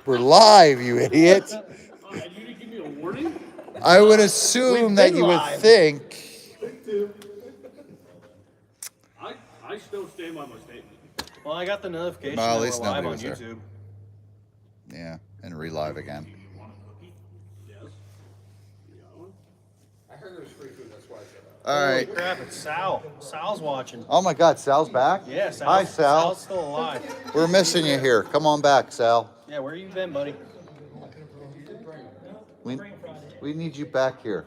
We're live, you idiot. You didn't give me a warning? I would assume that you would think. I still stand by my statement. Well, I got the notification Well, at that least we're live nobody on was there. YouTube. Yeah, and relive again. Yes. I heard there was free food, that's why I said that. All right. Holy crap, it's Sal. Sal's watching. Oh my God, Sal's back? Yeah, Sal's, Hi, Sal. Sal's still alive. We're missing you here. Come on back, Sal. Yeah, where you been, buddy? We need you back here.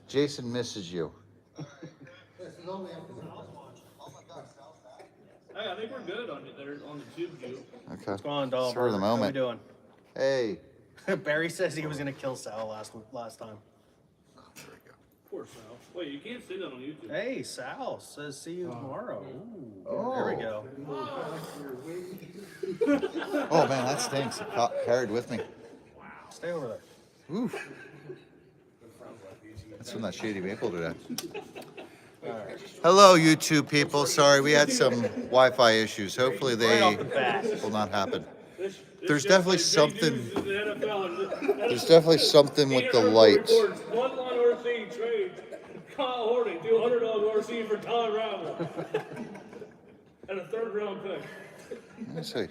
Jason misses you. Hey, I think we're good on the tube view. Okay. What's going on, dog? For the How we moment. doing? Hey. Barry says he was gonna kill Sal last time. Poor Sal. Wait, you can't say that on YouTube. Hey, Sal says see you tomorrow. Ooh, Oh. there we go. Oh man, that stinks. It carried with me. Stay over there. Oof. That's from that shady maple today. Hello, YouTube people. Sorry, we had some Wi-Fi issues. Hopefully they will not happen. There's definitely something. There's definitely something with the light. One line RC trade. Kyle Horning, do Underdog RC for Todd Ravel. And a 3rd round pick. Let me see.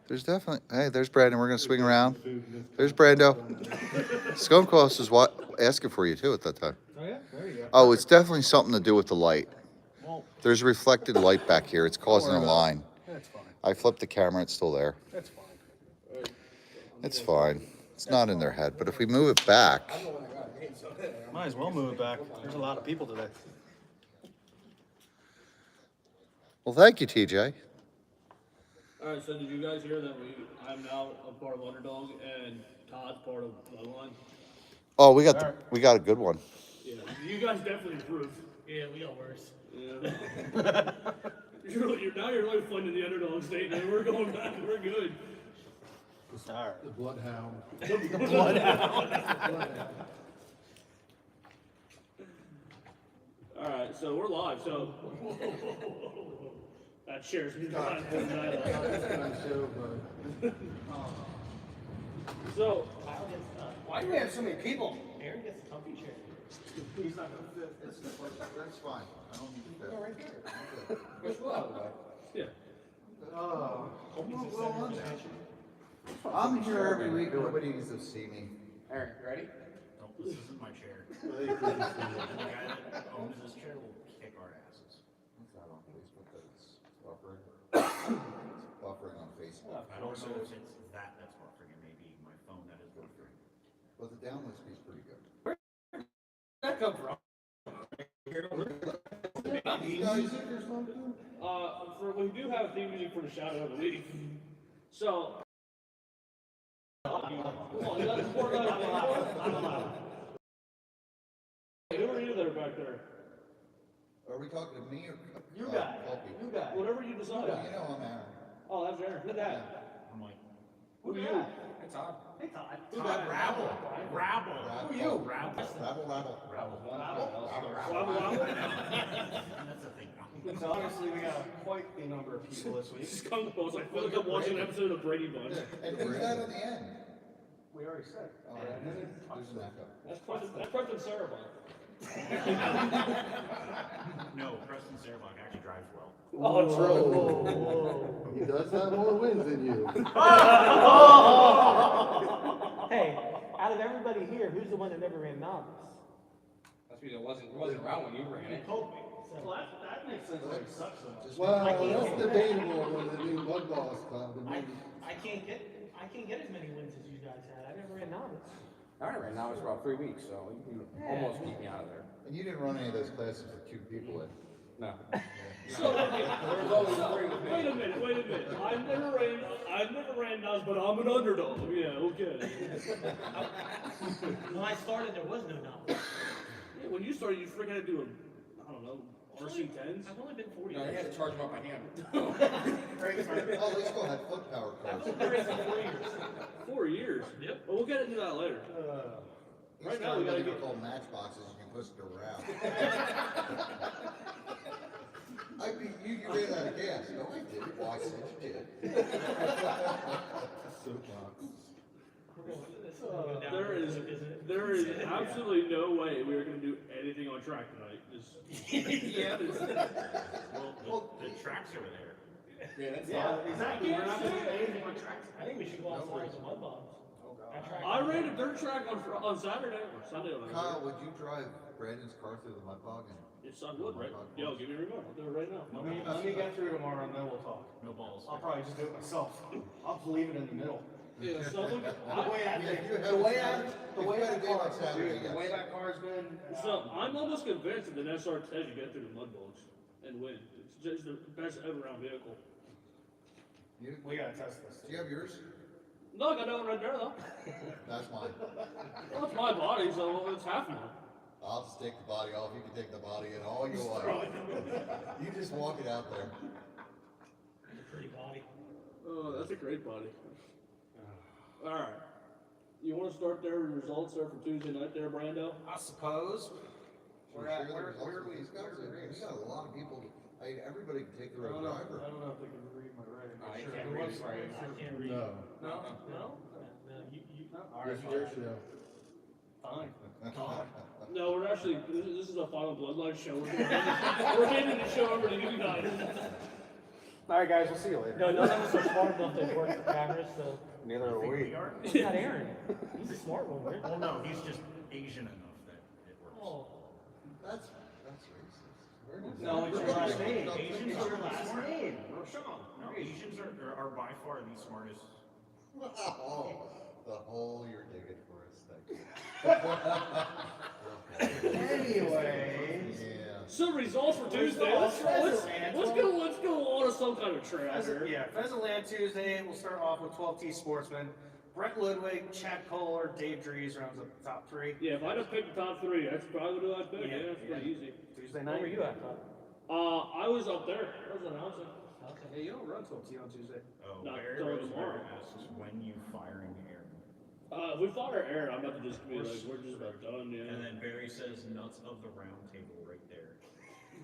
There's definitely. Hey, there's Brandon. We're gonna swing around. There's Brando. Skunkquest was asking for you too at that time. Oh yeah, there you go. Oh, it's definitely something to do with the light. There's reflected light back here. It's causing a line. That's fine. I flipped the camera. It's still there. That's fine. It's fine. It's not in their head. But if we move it back, Might as well move it back. There's a lot of people today. well, thank you, TJ. Alright, so did you guys hear that I'm now a part of Underdog and Todd's part of Bloodline? Oh, we got a good one. Yeah. You guys definitely improved. Yeah, we got worse. Yeah. Now you're really fun in the Underdog state, and we're going back. We're good. All The Bloodhound. The Bloodhound. Alright, so we're live. So that shares me. So Why do we have so many people? Aaron gets a comfy chair. He's not gonna fit. That's fine. I don't need to. Right there. Which one? yeah. I'm here every week. Nobody needs to see me. Aaron, you ready? This isn't my chair. The guy that owns this chair will kick our asses. It's not on Facebook. It's buffering. It's buffering on Facebook. I don't know if it's that's buffering. It may be my phone that is buffering. But the download speed's pretty good. Where'd that come from? We do have theme music for the shout out of the week. So. Who are you that are back there? Are we talking to me or You guy. You guy. Whatever you decide. You know I'm Aaron. Oh, that's Aaron. Who's that? I'm like, Who are you? Hey, Todd. hey Todd. Todd Rabble. Rabble. Who are you? Rabble. Rabble. That's the thing. So honestly, we got quite a number of people this week. Skunk Balls. I feel like I'm watching an episode of Brady Bunch. And who's that on the end? We already said. Oh, there's an echo. That's Preston Sarabon. No, Preston Sarabon actually drives well. Oh, true. He does have more wins than you. Hey, out of everybody here, who's the one that never ran novice? That's because it wasn't around when you ran it. Told me. Well, that makes sense why he sucks so much. Well, that's debatable when the new Bug Boss come. I can't get as many wins as you guys had. I never ran novice. I ran now it's about 3 weeks, so you can almost keep me out of there. And you didn't run any of those classes with 2 people in. No. So, wait a minute. I've never ran Nas, but I'm an underdog. Yeah, okay. When I started, there was no novice. Yeah, when you started, you freaking had to do I don't know, RC10s? I've only been 40 No, you years. had to charge him up by hand. Oh, they still had foot power I've cars. been racing 4 years. 4 years? Yep. Well, we'll get into that later. Right now, we gotta get. called matchboxes. You can push it around. I mean, you ran out of gas. No, I didn't. Well, I said you did. There is absolutely no way we are going to do anything on track tonight. Yeah. Well, the track's over there. Yeah, exactly. We're not doing anything on tracks. I think we should go outside with the mud bombs. I ran a dirt track on Saturday or Sunday. Kyle, would you drive Brandon's car through the mud bog? It's not good, right? Yo, give me a remote. I'll do it right now. Let me get through tomorrow and then we'll talk. No balls. I'll probably just do it myself. I'll just leave it in the middle. Yeah, so look, The way that car's been. So I'm almost convinced that the SR10 should get through the mud bogs and win. It's just the best ever round vehicle. We gotta test this. Do you have yours? No, I got that one right there though. That's mine. Well, it's my body, so it's half mine. I'll just take the body off. You can take the body in all you want. You just walk it out there. It's a pretty body. Oh, that's a great body. All right. You want to start there with results there for Tuesday night there, Brando? I suppose. We're at, where are we? We got a lot of people. I mean, everybody can take their own driver. I don't know if they can read my writing. I can't read it. I can't read. No. No? No? No, you. All Yes, right, yes, yeah. fine. No, we're actually, this is a final bloodline show. We're handing the show over to you guys. All right, guys, we'll see you later. No, none of us are smart enough to work the cameras, so. Neither are we. are. It's not Aaron. He's a smart one, right? Well, no, he's just Asian enough that it works. Oh. That's racist. Where does No, it's your last name. Asians It's are your the last smart- name. No, Asians are by far the smartest. Oh, the hole you're digging for us. Thank you. Anyway. Yeah. So results for Tuesday. Let's go on to some kind of track here. Yeah, Pheasant Land Tuesday. We'll start off with 12T Sportsman. Brett Ludwig, Chad Kohler, Dave Dries rounds up the top three. Yeah, if I'd have picked the top three, that's probably what I'd pick. Yeah, that's pretty easy. Tuesday Where night. were you at, Todd? I was up there. I was announcing. Okay. Yeah, you don't run 12T on Tuesday. Oh, Not Barry till Rosenberg tomorrow. asks when you firing air. If we fire air, I'm about to just be like, we're just about done, yeah. And then Barry says nuts of the round table right there.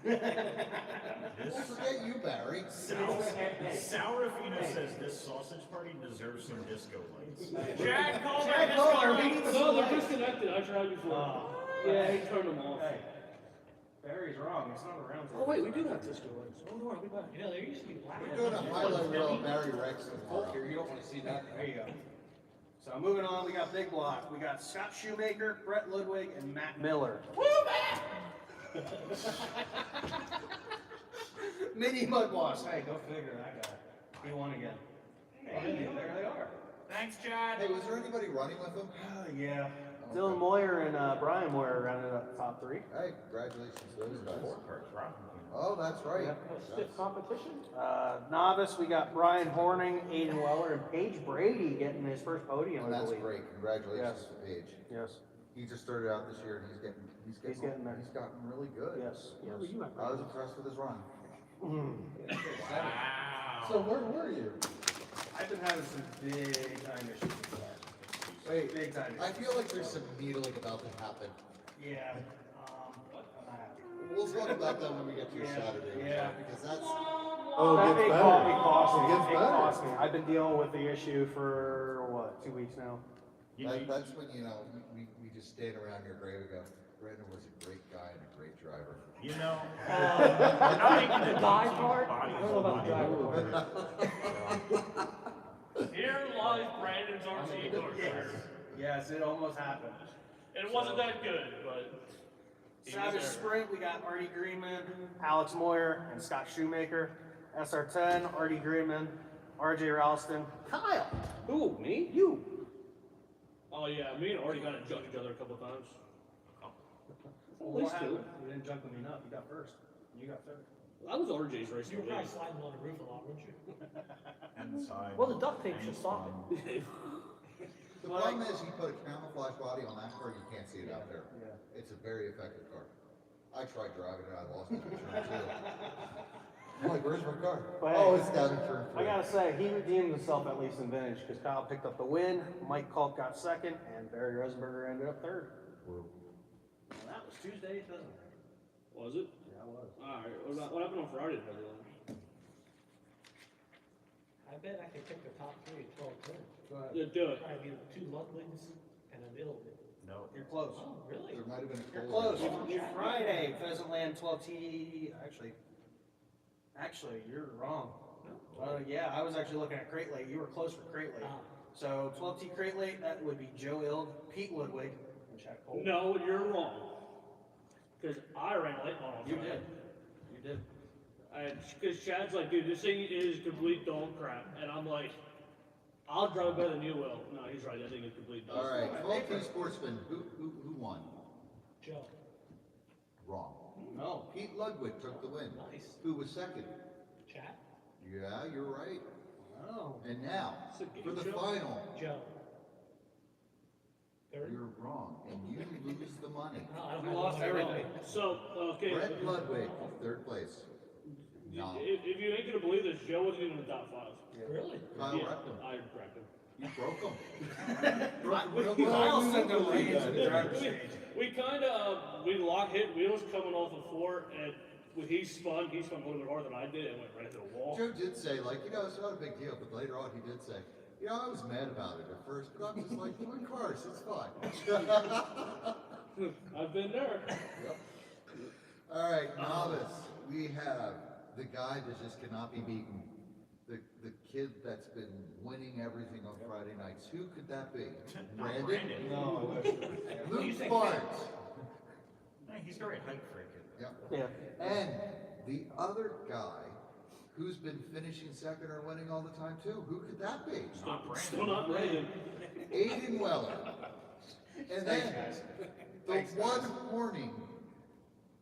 Don't forget you, Barry. Sourafino says this sausage party deserves some disco lights. Chad Kohler, we need No, they're disconnected. I tried before. Yeah, he turned them off. Hey, Barry's wrong. It's not around. Oh wait, we do have disco lights. Oh no, I'll be back. You know, there used to be black. We're doing a highlight reel of Barry Rex tomorrow. Here, you don't wanna see that. There you go. So moving on, we got Big Block. We got Scott Shoemaker, Brett Ludwig, and Matt Miller. Woo, Matt! Mini Mud Boss. Hey, go figure that guy. He won again. Hey, there they are. Thanks, Chad. Hey, was there anybody running with him? Yeah. Dylan Moyer and Brian Moyer rounded up the top three. Hey, congratulations to those guys. Cards, Rob. Oh, that's right. Stiff competition? Novice, we got Brian Horning, Aiden Weller, and Paige Brady getting his first podium. And I that's believe. great. Congratulations Yes. to Paige. Yes. He just started out this year and he's getting there. He's gotten really good. Yes. Where were you at? I was impressed with his run. So where were you? I've been having some big time issues with that. Wait, Big time I issues. feel like there's some needling about to happen. Yeah. We'll talk about that when we get to your Saturday. Yeah. Because that's, Oh, That it big gets call better. me cost me. It gets It better. cost me. I've been dealing with the issue for what, 2 weeks now. that's when, we just stand around your grave and go, Brandon was a great guy and a great driver. You know, The guy part? I don't know about the driver part. Here lies Brandon's RC car. Yes, it almost happened. It wasn't that good, but. he was Savage there. Sprint, we got Artie Greenman, Alex Moyer, and Scott Shoemaker. SR10, Artie Greenman, RJ Ralston, Kyle. Who, me? You. Oh yeah, me and Artie got to jump each other a couple times. Well, At what least two. happened? You didn't jump with me enough. You got first. You got third. That was RJ's race. You were probably sliding on the roof a lot, weren't you? and side. Well, the duct tape should stop it. The problem is you put a camouflage body on that car, you can't see it out there. Yeah. It's a very effective car. I tried driving it, I lost it in turn two. I'm like, where's my car? But Oh, hey, it's down in turn I three. gotta say, he redeemed himself at least in vintage because Kyle picked up the win, Mike Culp got second, and Barry Rosenberger ended up third. Well, that was Tuesday, doesn't it? Was it? Yeah, it was. Alright, what happened on Friday, everyone? I bet I could pick the top three at 12 turns. Yeah, do it. I mean, 2 Ludwigs and a middle. No. You're close. Oh, really? There might have been a You're cold. close. Friday, Pheasant Land 12T. Actually, you're wrong. Yeah, I was actually looking at Crate Late. You were close for Crate Late. Ah. So 12T Crate Late, that would be Joe Ild, Pete Ludwig, and Chad Cole. No, you're wrong. Because I ran late model. You did. You did. Because Chad's like, dude, this thing is complete dog crap. And I'm like, I'll drive better than you will. No, he's right. I think it's complete dog All right, crap. 12T Sportsman, who won? Joe. Wrong. No. Pete Ludwig took the win. Nice. Who was second? Chad? Yeah, you're right. Oh. And now, It's a game for the show. final, Joe. Third? you're wrong, and you lose the money. No, I don't You have lost one. everything. So, okay. Brett Ludwig, third place. No. If you ain't gonna believe this, Joe wasn't even in the top 5. Really? Kyle Yeah, wrecked him. I wrecked him. You broke him. Kyle sent the reins in the driver's seat. We kind of hit wheels coming off of 4, and when he spun a little bit harder than I did, and went right into the wall. Joe did say, like, it's not a big deal, but later on he did say, I was mad about it at first, but I'm just like, doing cars, it's fine. I've been there. All right, novice, we have the guy that just cannot be beaten. The kid that's been winning everything on Friday nights. Who could that be? Brandon? No, Luke Barnes. He's very hype for a kid. Yep. Yeah. And the other guy who's been finishing second or winning all the time too. Who could that be? Still not Brandon. Aiden Weller. And then the one warning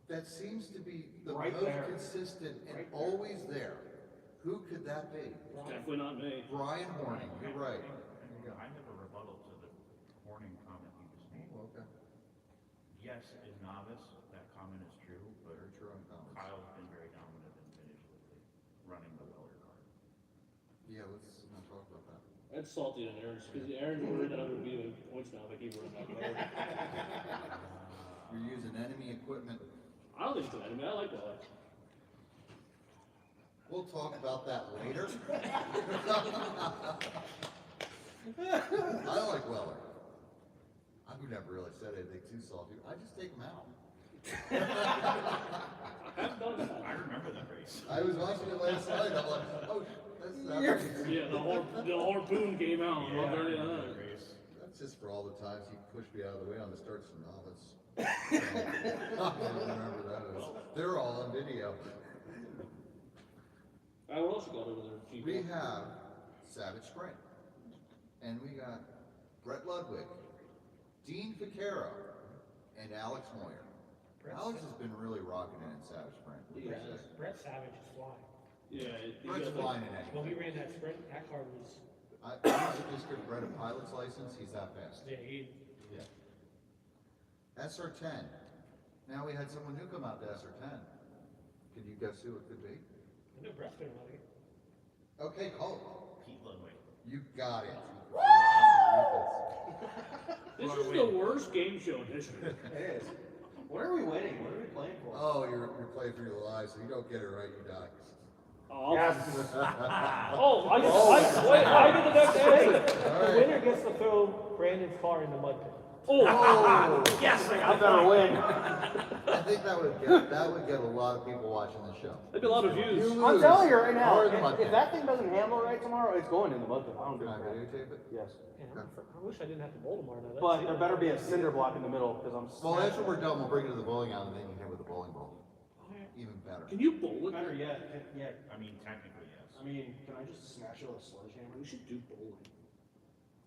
that seems to be the Right most there. consistent and always there. Who could that be? Definitely not me. Brian Horning. You're right. I have a rebuttal to the warning comment you just made. Okay. Yes, as novice, that comment is true, but Very true on comments. Kyle's been very dominant and finished with running the Weller car. Yeah, let's not talk about that. That's salty on Aaron's, because Aaron's worried that I'm going to be doing points now if I keep running that car. You're using enemy equipment. I don't think it's an enemy. I like that. We'll talk about that later. I like Weller. I would never really said anything too salty. I just take him out. I remember that race. I was watching it last night. I'm like, oh, that's Yeah, the harpoon came out. Yeah, I Yeah, remember that race. That's just for all the times he pushed me out of the way on the starts for novice. I don't remember those. They're all on video. All right, what else you got over there? Chief? We have Savage Sprint. And we got Brett Ludwig, Dean Vaccaro, and Alex Moyer. Alex has been really rocking it in Savage Sprint. What do you say? Brett Savage is flying. Yeah, Brett's flying in When we anything. ran that sprint, that car was, I should just give Brett a pilot's license. He's that fast. yeah, Yeah. SR10. Now we had someone new come out to SR10. Can you guess who it could be? I know Brett's been running it. Okay, Cole. Pete Ludwig. You got it. This is the worst game show in history. It is. What are we winning? What are we playing for? Oh, you're playing for your lives. So you don't get it right, you die. Oh, Yes. I did the next thing. The winner gets to throw Brandon's car in the mud pit. Oh, Yes, I better win. I think that would get a lot of people watching the show. That'd be a lot of views. You I'm lose. telling you right now, Or the mud if pit. that thing doesn't handle right tomorrow, it's going in the mud pit. I don't Can give I a crap. videotape it? Yes. Man, I wish I didn't have to bowl tomorrow now. But there better be a cinder block in the middle, because I'm Well, after we're done, we'll bring it to the bowling alley and then you can hit with the bowling ball. Even better. Can you bowl it? Better yet, I mean, technically, yes. I mean, can I just smash it with a sledgehammer? We should do bowling.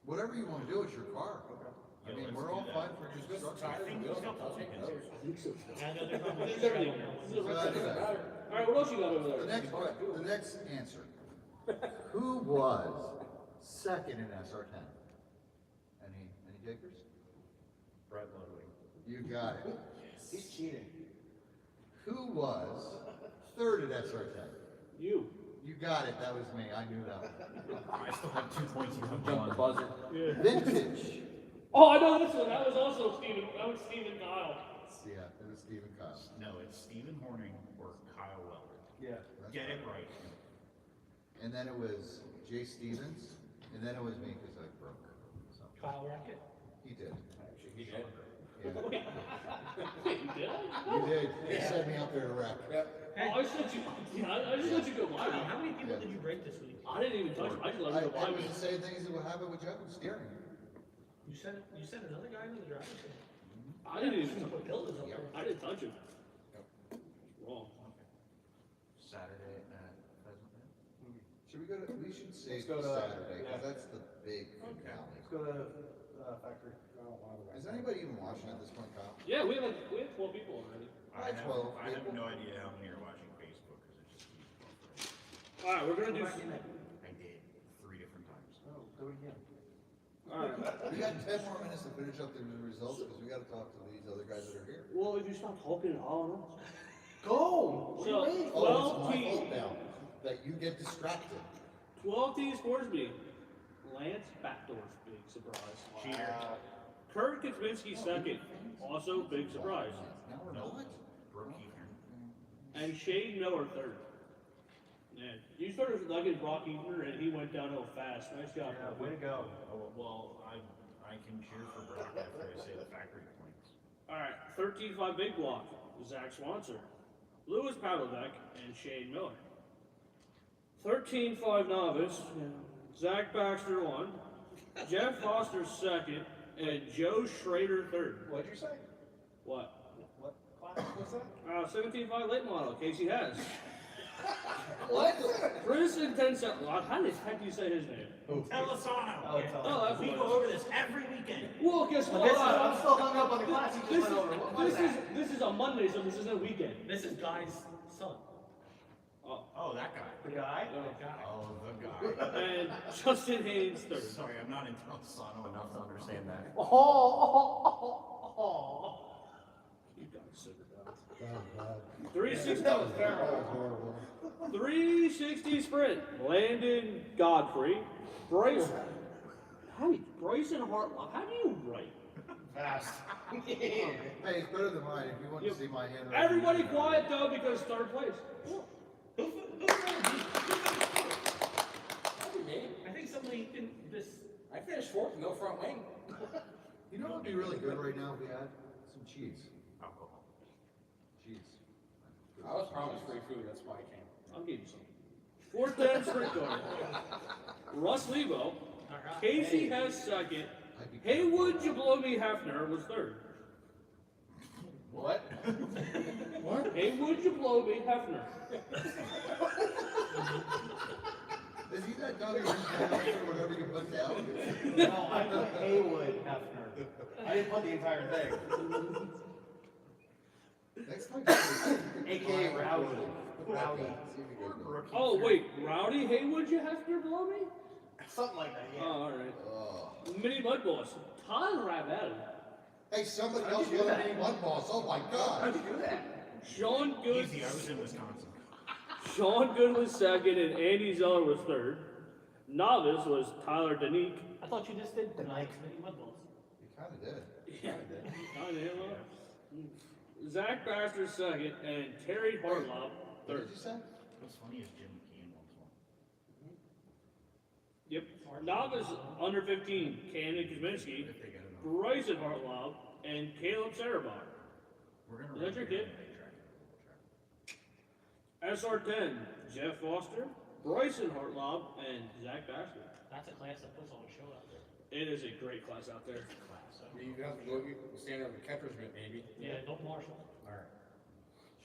Whatever you want to do, it's your car. I mean, let's we're do all that. fine for construction. I think he's got the tickets. I think so. I know there's not much This is everything. trouble now. This is So everything. anyway, All right, what else you got over there? the next answer. Who was second in SR10? Any takers? Brett Ludwig. You got it. He's cheating. Who was third at SR10? You. You got it. That was me. I knew that one. I still have 2 points. You have Jump the one. buzzer. Yeah. Vintage. Oh, I know this one. That was also Steven. That was Steven Kyle. Yeah, it was Stephen Kyle. No, it's Stephen Horning or Kyle Weller. Yeah. That's Get it right. right. And then it was Jay Stevens, And then it was me because I broke. So Kyle Rackett. he did. Actually, he did. Yeah. Wait, you did? You did. He sent me up there to wreck. Oh, I just let you. I just let you go Kyle, live. how many people Yeah. did you break this week? I didn't even touch him. I just let him go It live. was the same thing as what happened with Jeff with steering. You sent another guy into the driver's seat. I didn't even. Put builders up there. I didn't touch him. Wrong. Saturday at Pheasant Inn? Should we go to? We should say Let's go to, Saturday yeah. because that's the big finale. Let's go to, factory. I don't want to. Is anybody even watching at this point, Kyle? Yeah, we have 12 people already. I That's have, 12 I have people. no idea how many are watching Facebook because it just keeps buffering. All right, we're gonna do. I did 3 different times. Oh, do it again. All right. We got 10 more minutes to finish up the results because we got to talk to these other guys that are here. Well, if you stop talking and hollering us. Go! What do you So, waiting Oh, for? it's 12 my teams. fault now that you get distracted. 12 teams sports meeting. Lance Backdorf, big surprise. Cheater. Kurt Kosminski second, also big surprise. Now we're Nope. not. Brooke Heathern. And Shane Miller third. Man, you started liking Brock Eaton and he went downhill fast. Nice job. Yeah, way to go. Oh, well, I can cheer for Brock after I say the factory points. All right, 13-5 big block. Zach Swanser, Louis Pavlovek, and Shane Miller. 13-5 novice. Zach Baxter won. Jeff Foster second, and Joe Schrader third. What'd you say? What? What class was that? 17-5 late model. Casey has. What? Preston 10-7. How the heck do you say his name? Telisano. Oh, Oh, that's We what go it is. over this every weekend. Well, guess what? This is, I'm still hung up on the class you This just went over. What was that? this is a Monday, so this isn't a weekend. This is Guy's son. Oh, that guy. The guy? Oh, the guy. And Justin Haynes third. Sorry, I'm not in Telisano enough to understand that. Oh. You guys sit down. Oh, God. 360, That was That terrible. was horrible. 360 sprint. Landon Godfrey. Bryson. Bryson Hartlock. How do you write? Fast. Hey, it's better than mine. If you want to see my handwriting. Everybody quiet though, because third place. I think somebody in this. I finished fourth, no front wing. You know what would be really good right now if we had some cheese. Alcohol. Cheese. I was promised free food, that's why I came. I'll give you some. 410 sprint car. Russ Lebo. Casey has second. Hey, would you blow me Hefner was third. What? What? Hey, would you blow me Hefner? Is he that dog who's or whatever you put down? No, I put Haywood Hefner. I didn't put the entire thing. Next time. AKA Rowdy. Rowdy. See if he goes no. Oh, wait, Rowdy Haywood, you Hefner below me? Something like that, Oh, yeah. alright. Oh. Mini Mud Boss. Todd Ravel. Hey, somebody How'd else you do wanted that? to be one boss. Oh my God. How'd you do that? Sean Good. Easy, I was in Wisconsin. Sean Good was second, and Andy Zeller was third. Novice was Tyler Danique. I thought you just did tonight's mini mud balls. You kind of did. Yeah. Kinda, yeah. Zach Baxter second, and Terry Hartlop What third. did you say? What's funny is Jim McKeon once won. Yep. Novice under 15, Cannon Kosminski, If they get enough. Bryson Hartlop, and Caleb Sarabach. We're gonna Is that your run kid? a track. SR10, Jeff Foster, Bryson Hartlop, and Zach Baxter. That's a class that puts on a show out there. It is a great class out there. You have to go, you stand up the catcher's mitt, maybe. Yeah, don't marshal. Alright.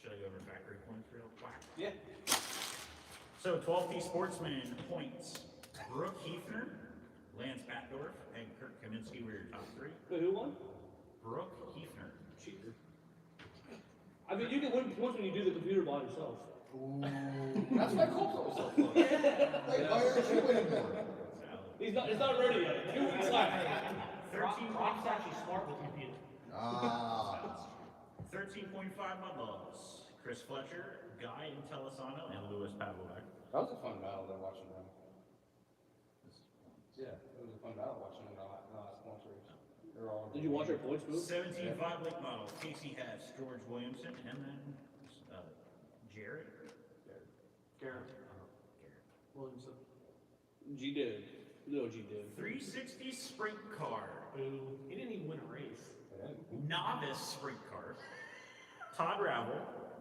Should I go over factory points real quick? Yeah. So 12T Sportsman points. Brooke Heathner, Lance Batdorf, and Kurt Kaminsky were your top 3. Wait, who won? Brooke Heathner. Cheater. I mean, you can win points when you do the computer by yourself. That's why Colton was so close. Hey, why aren't you winning more? It's not ready yet. 2 weeks left. 13's actually smart with computer. Ah. 13.5 Mudlaws. Chris Fletcher, Guy Intellisano, and Louis Pavlovek. That was a fun battle there watching them. Yeah, it was a fun battle watching them the last one race. They're all. Did you watch our points move? 17.5 late model. Casey Hess, George Williamson, and then Jared. Garrett. Garrett. Williamson. G did. No, you did. 360 sprint car. Boo. He didn't even win a race. Novice sprint car. Todd Ravel,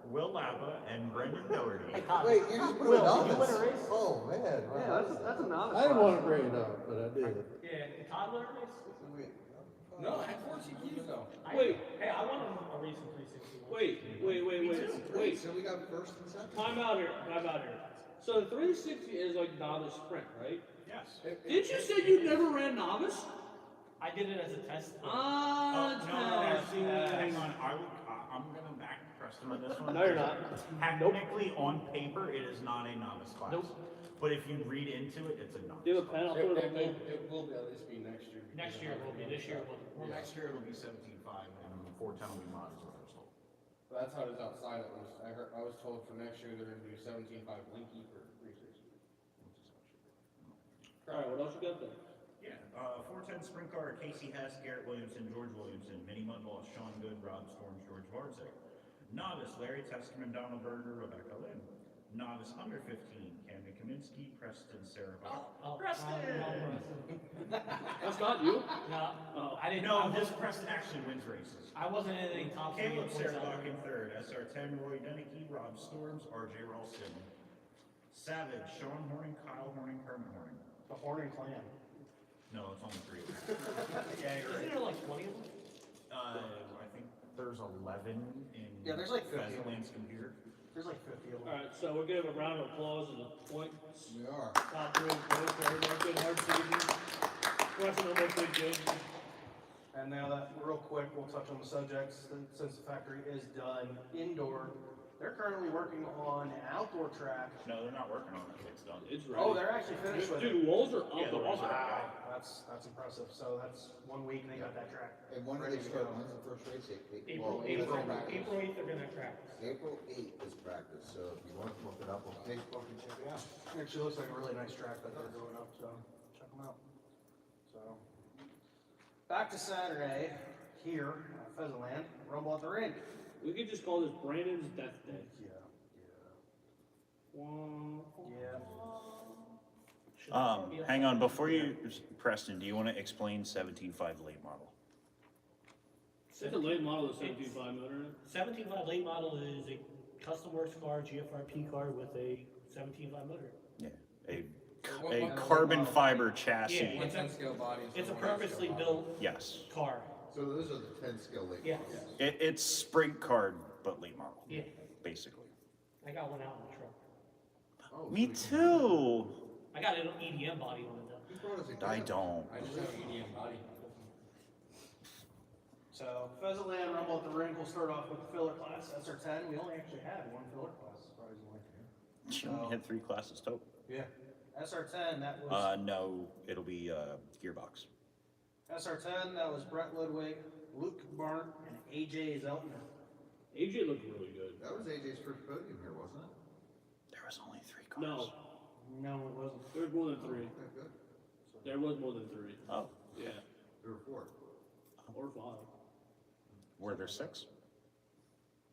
Will Lapa, and Brendan Doherty. Hey, Todd. Wait, you just put Will, it did you on win this? a race? Oh, man. wow. Yeah, that's a novice. I didn't want to class. bring it up, but I did. Yeah, did Todd win a race? No, I had 14 keys though. Wait. Hey, I won a race in 360. Wait. So we got first and second. Time out here. So the 360 is like novice sprint, right? Yes. Did you say you never ran novice? I did it as a test. No, Fantastic. hang on. I'm gonna back Preston on this one. No, you're not. Technically, on paper, it is not a novice class. Nope. But if you read into it, it's a novice. Do you have a pen? I'll put it on there. It will be, at least be next year. Next year it will be. This year it wasn't. Well, next year it'll be 17.5 and 410 will be mod, is what I was told. That's how it is outside at least. I was told for next year they're gonna do 17.5 Linky for racers. Alright, what else you got there? Yeah, 410 sprint car, Casey Hess, Garrett Williamson, George Williamson, Mini Mud Boss, Sean Good, Rob Storms, George Varzik. Novice, Larry Testerman, Donald Berger, Rebecca Lynn. Novice under 15, Camden Kaminsky, Preston, Sarah Bach. Preston! That's not you? No, Oh. I didn't. No, this Preston actually wins races. I wasn't in any top three. Caleb points Sarabach out in there. third, SR10, Roy Denicky, Rob Storms, RJ Ralston. Savage, Sean Horning, Kyle Horning, Herman Horning. The Horning clan. No, it's only 3 of them. Yeah, you're Isn't right. there like 20 of them? I think there's 11 in Yeah, there's like 50. Pheasantland's computer. There's like 50 of them. Alright, so we're giving a round of applause to the points. We are. Top three points for everyone. Good hard season. Preston almost did good. And now that, real quick, we'll touch on the subjects, since the factory is done indoor. They're currently working on an outdoor track. No, they're not working on it. It's done. It's ready. Oh, they're actually finished with it. Dude, walls are up. Yeah, the walls are Wow, that's impressive. So that's 1 week and they got that track. And when do ready they to start? go. When's the first race? April 8th they're gonna track. April 8th is practice, so if you want to look it up on Facebook and check it out. Actually looks like a really nice track that they're doing up, so check them out. So, back to Saturday, here at Pheasantland, Rumble at the Rink. We could just call this Brandon's Death Day. Yeah. Hang on, before you, Preston, do you want to explain 17.5 late model? It's a late model with 17.5 motor in it. 17.5 late model is a custom works car, GFRP car with a 17.5 motor. Yeah, a What carbon model? fiber chassis. Yeah. 110 scale body. It's a purposely built Yes, car. So those are the 10 skill late Yeah. models. it's sprint card, but late model, Yeah. basically. I got one out in the truck. Oh, Me so too. I got an EDM body on it though. you brought us a I gift. don't. I just have an EDM body. So, Pheasantland Rumble at the Rink, we'll start off with the filler class, SR10. We only actually had one filler class, surprisingly. She only had 3 classes total. Yeah. SR10, that was, No, it'll be gearbox. SR10, that was Brett Ludwig, Luke Barn, and AJ Zeltner. AJ looked really good. That was AJ's first podium here, wasn't it? There was only 3 cars. No, No, it wasn't. there was more than 3. Okay, good. There was more than 3. Oh, Yeah, There were 4. or 5. were there 6?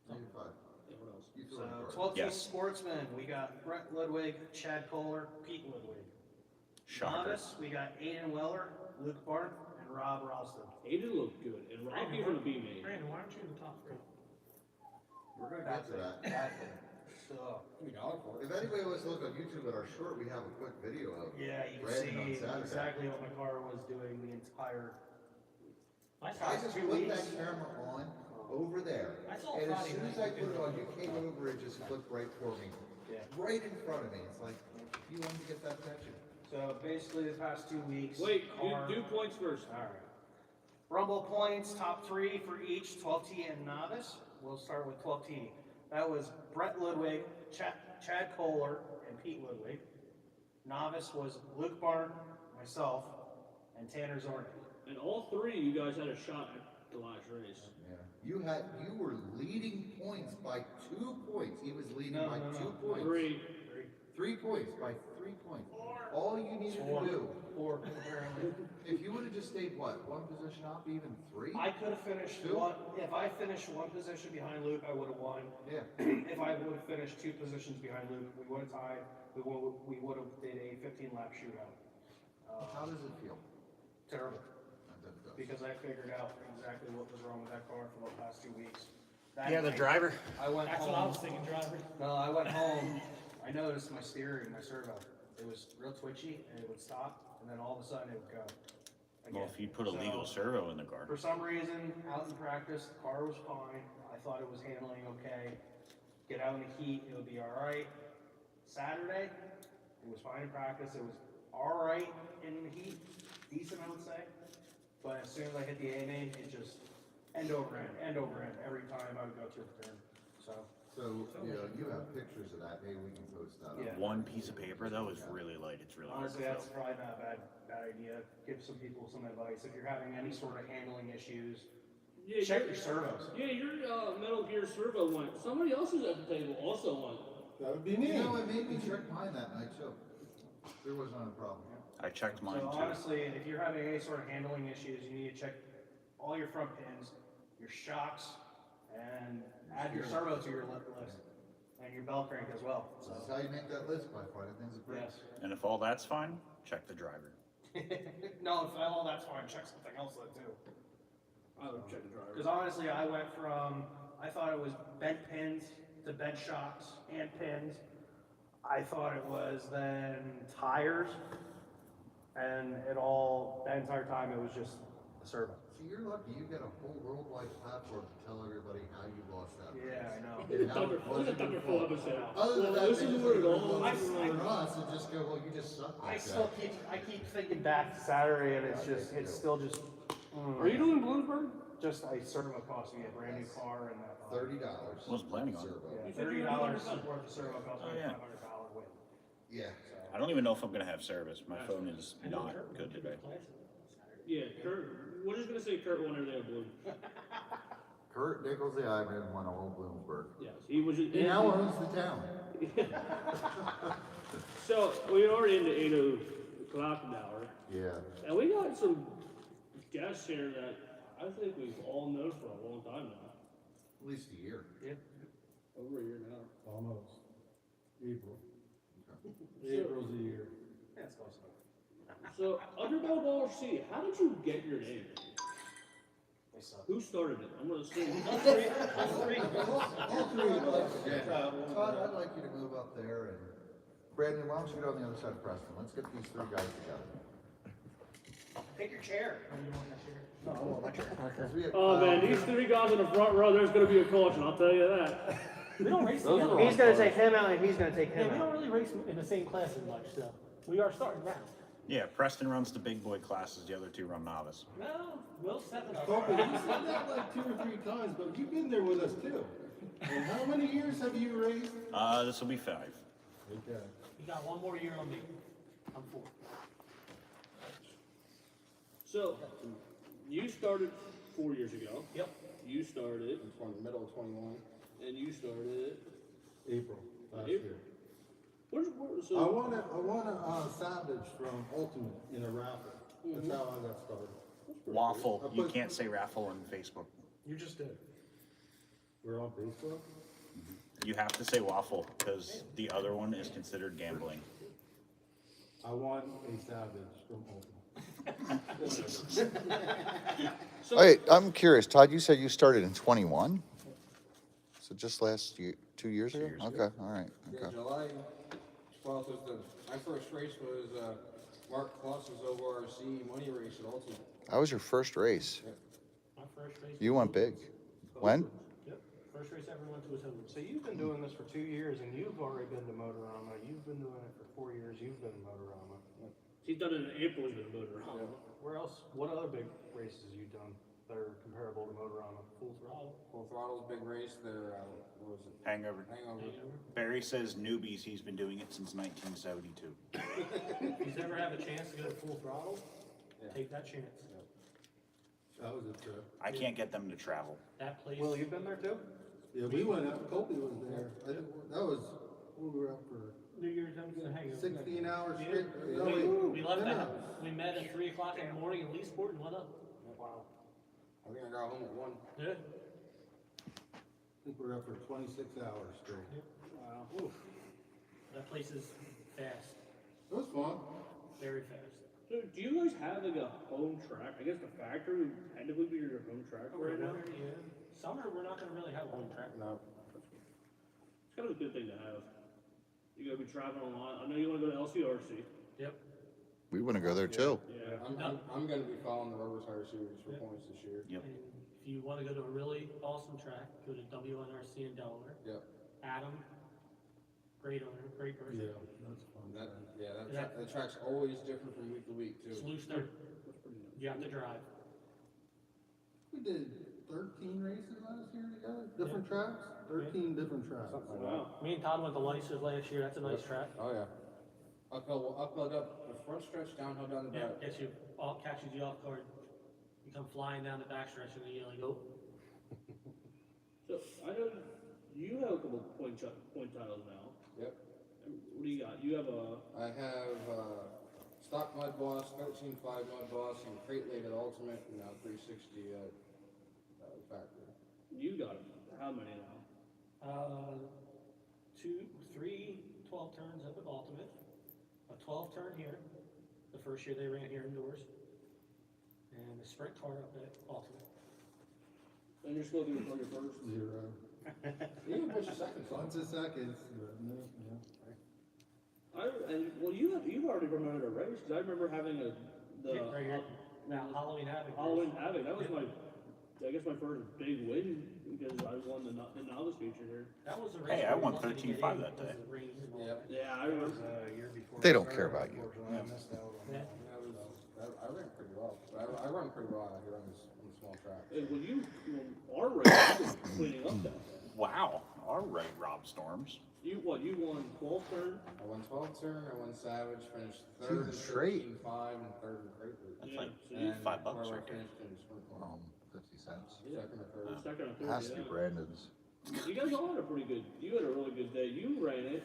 Maybe 5. Yeah, what else? You So, threw in a card. 12 team Yes. sportsmen, we got Brett Ludwig, Chad Kohler, Pete Ludwig. Shocker. Novice, we got Aiden Weller, Luke Barn, and Rob Ralston. Aiden looked good, and Rocky from the B main. Brandon, why aren't you in the top 3? We're gonna get to that. So, Give me $1 for it. If anybody wants to look on YouTube at our short, we have a quick video of yeah, you can Brandon on see Saturday. exactly what my car was doing the entire. I I saw just 2 put weeks. that camera on over there, I saw and as Friday soon night as I you put did it on, it. you came over and just flipped right for me, Yeah. right in front of me. It's like you wanted to get that attention. So basically, the past 2 weeks. Wait, car- do points first. All right. Rumble points, top 3 for each 12T and novice. We'll start with 12T. That was Brett Ludwig, Chad Kohler, and Pete Ludwig. Novice was Luke Barn, myself, and Tanner Zornick. And all 3 you guys had a shot at the last race. Yeah. You were leading points by 2 points. He was leading No, by no, 2 no. points. 3. 3 points by 3 points. All you needed Four. to do, 4, apparently. if you would have just stayed what, 1 position off, even 3? I could have finished 2? one. If I finished 1 position behind Luke, I would have won. Yeah. If I would have finished 2 positions behind Luke, we would have tied. We would have did a 15-lap shootout. How does it feel? Terrible. That does. Because I figured out exactly what was wrong with that car for the past 2 weeks. That Yeah, the night, driver. I went That's what I home. was thinking, driver. No, I went home. I noticed my steering, my servo. It was real twitchy, and it would stop, and then all of a sudden it would go. Well, Again. if you put a legal So, servo in the car. for some reason, out in practice, the car was fine. I thought it was handling okay. Get out in the heat, it would be all right. Saturday, it was fine in practice. It was all right in the heat, decent, I would say. But as soon as I hit the A main, it just end over end every time I would go through the turn. So, you know, you have pictures of that, maybe we can post that up. Yeah. One piece of paper though is really light. It's really hard to Honestly, that's fill. probably not a bad idea. Give some people some advice. If you're having any sort of handling issues, Yeah, check your- your servos. Yeah, your Metal Gear servo went. Somebody else's at the table also went. That would be me. You know, it made me check mine that night too. There was not a problem. I checked mine So too. honestly, if you're having any sort of handling issues, you need to check all your front pins, your shocks, and add your servo to your list, and your bell crank as well. So that's So, how you make that list by finding things that break. yes. And if all that's fine, check the driver. No, if all that's fine, check something else though too. I would check the driver. Because honestly, I went from, I thought it was bent pins to bent shocks and pins. I thought it was then tires, and that entire time, it was just the servo. See, you're lucky, you get a whole worldwide platform to tell everybody how you lost that race. Yeah, I know. And how it Look wasn't at your Thunderful fault. episode. Other than that, Listen they to just it all. on us and just go, well, you just suck. I like still that. I keep thinking back to Saturday, and it's still just. Are you doing Bloomsburg? Just a servo cost me a brand new car and that. $30. Wasn't planning on it. Servo. Yeah, You said you were $30 doing it. worth of servo cost Oh, me yeah. $500 win. Yeah. I don't even know if I'm gonna have service. My phone is not good today. Yeah, Kurt. We're just gonna say Kurt won everything at Bloom. Kurt Nichols, the Ivan, won all Bloomsburg. Yes, he was. He now owns the town. So we're already into 8 o'clock hour, Yeah. and we got some guests here that I think we've all known for a long time now. At least a year. Over a year now. Almost. April. April's a year. Yeah, it's close enough. So Underdog Oval Racing, how did you get your name? They suck. Who started it? I'm gonna assume. All three would like to Todd, I'd like you to move up there, and Brandon, why don't you get on the other side of Preston? Let's get these three guys together. Take your chair. You want that chair? No, I want my chair. 'Cause we have Oh Kyle man, here. these three guys in the front row, there's gonna be a caution, I'll tell you that. We don't race Those together. are He's gonna take him out, and he's gonna take Yeah, him we don't out. really race in the same class as much, so we are starting now. Yeah, Preston runs the big boy classes. The other two run novice. No, Will's stepping up. Copa, you said that like 2 or 3 times, but you've been there with us too. And how many years have you raced? This will be 5. Okay. You got one more year on me. I'm 4. So, you started 4 years ago. Yep. You started, In the middle of 21. and you started. April last April. year. So, I won a Savage from Ultimate in a raffle. That's how I got started. Waffle. You can't say raffle on Facebook. You just did. We're on Facebook? You have to say waffle because the other one is considered gambling. I won a Savage from Ultimate. so Wait, I'm curious, Todd, you said you started in 21? So just last year, 2 years ago? 2 years ago. Okay, all right, Yeah, okay. July 12th was my first race was Mark Clausen's ORC money race at Ultimate. That was your first race. My first race. You went big. When? Yep. First race I ever went to was Hogan. So you've been doing this for 2 years, and you've already been to Motorama. You've been doing it for 4 years. You've been to Motorama. he's done it in April, he's been motor around. Where else? What other big races have you done that are comparable to Motorama? Full throttle. Full Throttle's big race. Their what was it? Hangover. Hangover. Barry says newbies. He's been doing it since 1972. If you ever have a chance to go to full throttle, take that chance. That was a trip. I can't get them to travel. That place. Will, you've been there too? Yeah, we went out, Kobe was there. That was, we were out for New Year's Eve to hang out. 16 hours Yeah. straight. No, We wait, left 10 that. hours. We met at 3 o'clock in the morning in Leesport and went up. Wow. I think I got home at 1. Yeah. I think we were out for 26 hours straight. Wow. Oof. That place is fast. It was fun. Very fast. So do you guys have like a home track? I guess the factory would technically be your home track Over right the now. winter, yeah. Summer, we're not gonna really have a home track. No. It's kind of a good thing to have. You gotta be traveling a lot. I know you want to go to LCRC. Yep. We want to go there too. Yeah. I'm gonna be following the Rubber Tire Series for Yeah. points this year. Yep. And if you wanna go to a really awesome track, go to WNRC in Delaware. Yep. Adam, great owner, great person. Yeah, that's fun. That track's always different from week to week too. Slewster, you have to drive. We did 13 races last year together, different tracks, 13 different tracks. Something like Wow. Me and Todd went to Lysis last year, that's a nice track. that. Oh yeah. Uphill up the front stretch, downhill down the Yeah, back. gets you, catches you off guard. You come flying down the backstretch and then you're like, oh. So I know you have a couple point titles now. Yep. What do you got? You have a I have stock mud boss, 13.5 mud boss, and crate laden ultimate, and now 360 factory. you got how many now? 3 12 turns up at Ultimate, a 12 turn here, the first year they ran here indoors, and a sprint car up at Ultimate. And you're still doing for your first. 0. You can push a second Lots of seconds, but no, yeah. You've already promoted a race because I remember having Right here. Now Halloween Havoc. Halloween Havoc. That was my first big win because I won the novice feature here. That was a race. Hey, I where we won wanted to get 13.5 in that because day. of rain and all Yep. that. Yeah, I remember. They don't care about you. Yeah. I ran pretty well. I run pretty well out here on this small track. Hey, our race was cleaning up that day. Wow. All right, Rob Storms. You won 12 turn? I won 12 turn, I won Savage, finished Dude, third in straight. 13.5 and third in crate loop. That's Yeah, like so you- And $5 where I right there. finished in sprint car. 50 cents. Second or third. Second or third, Has to be yeah. Brandon's. You guys all had a pretty good. You had a really good day. You ran it.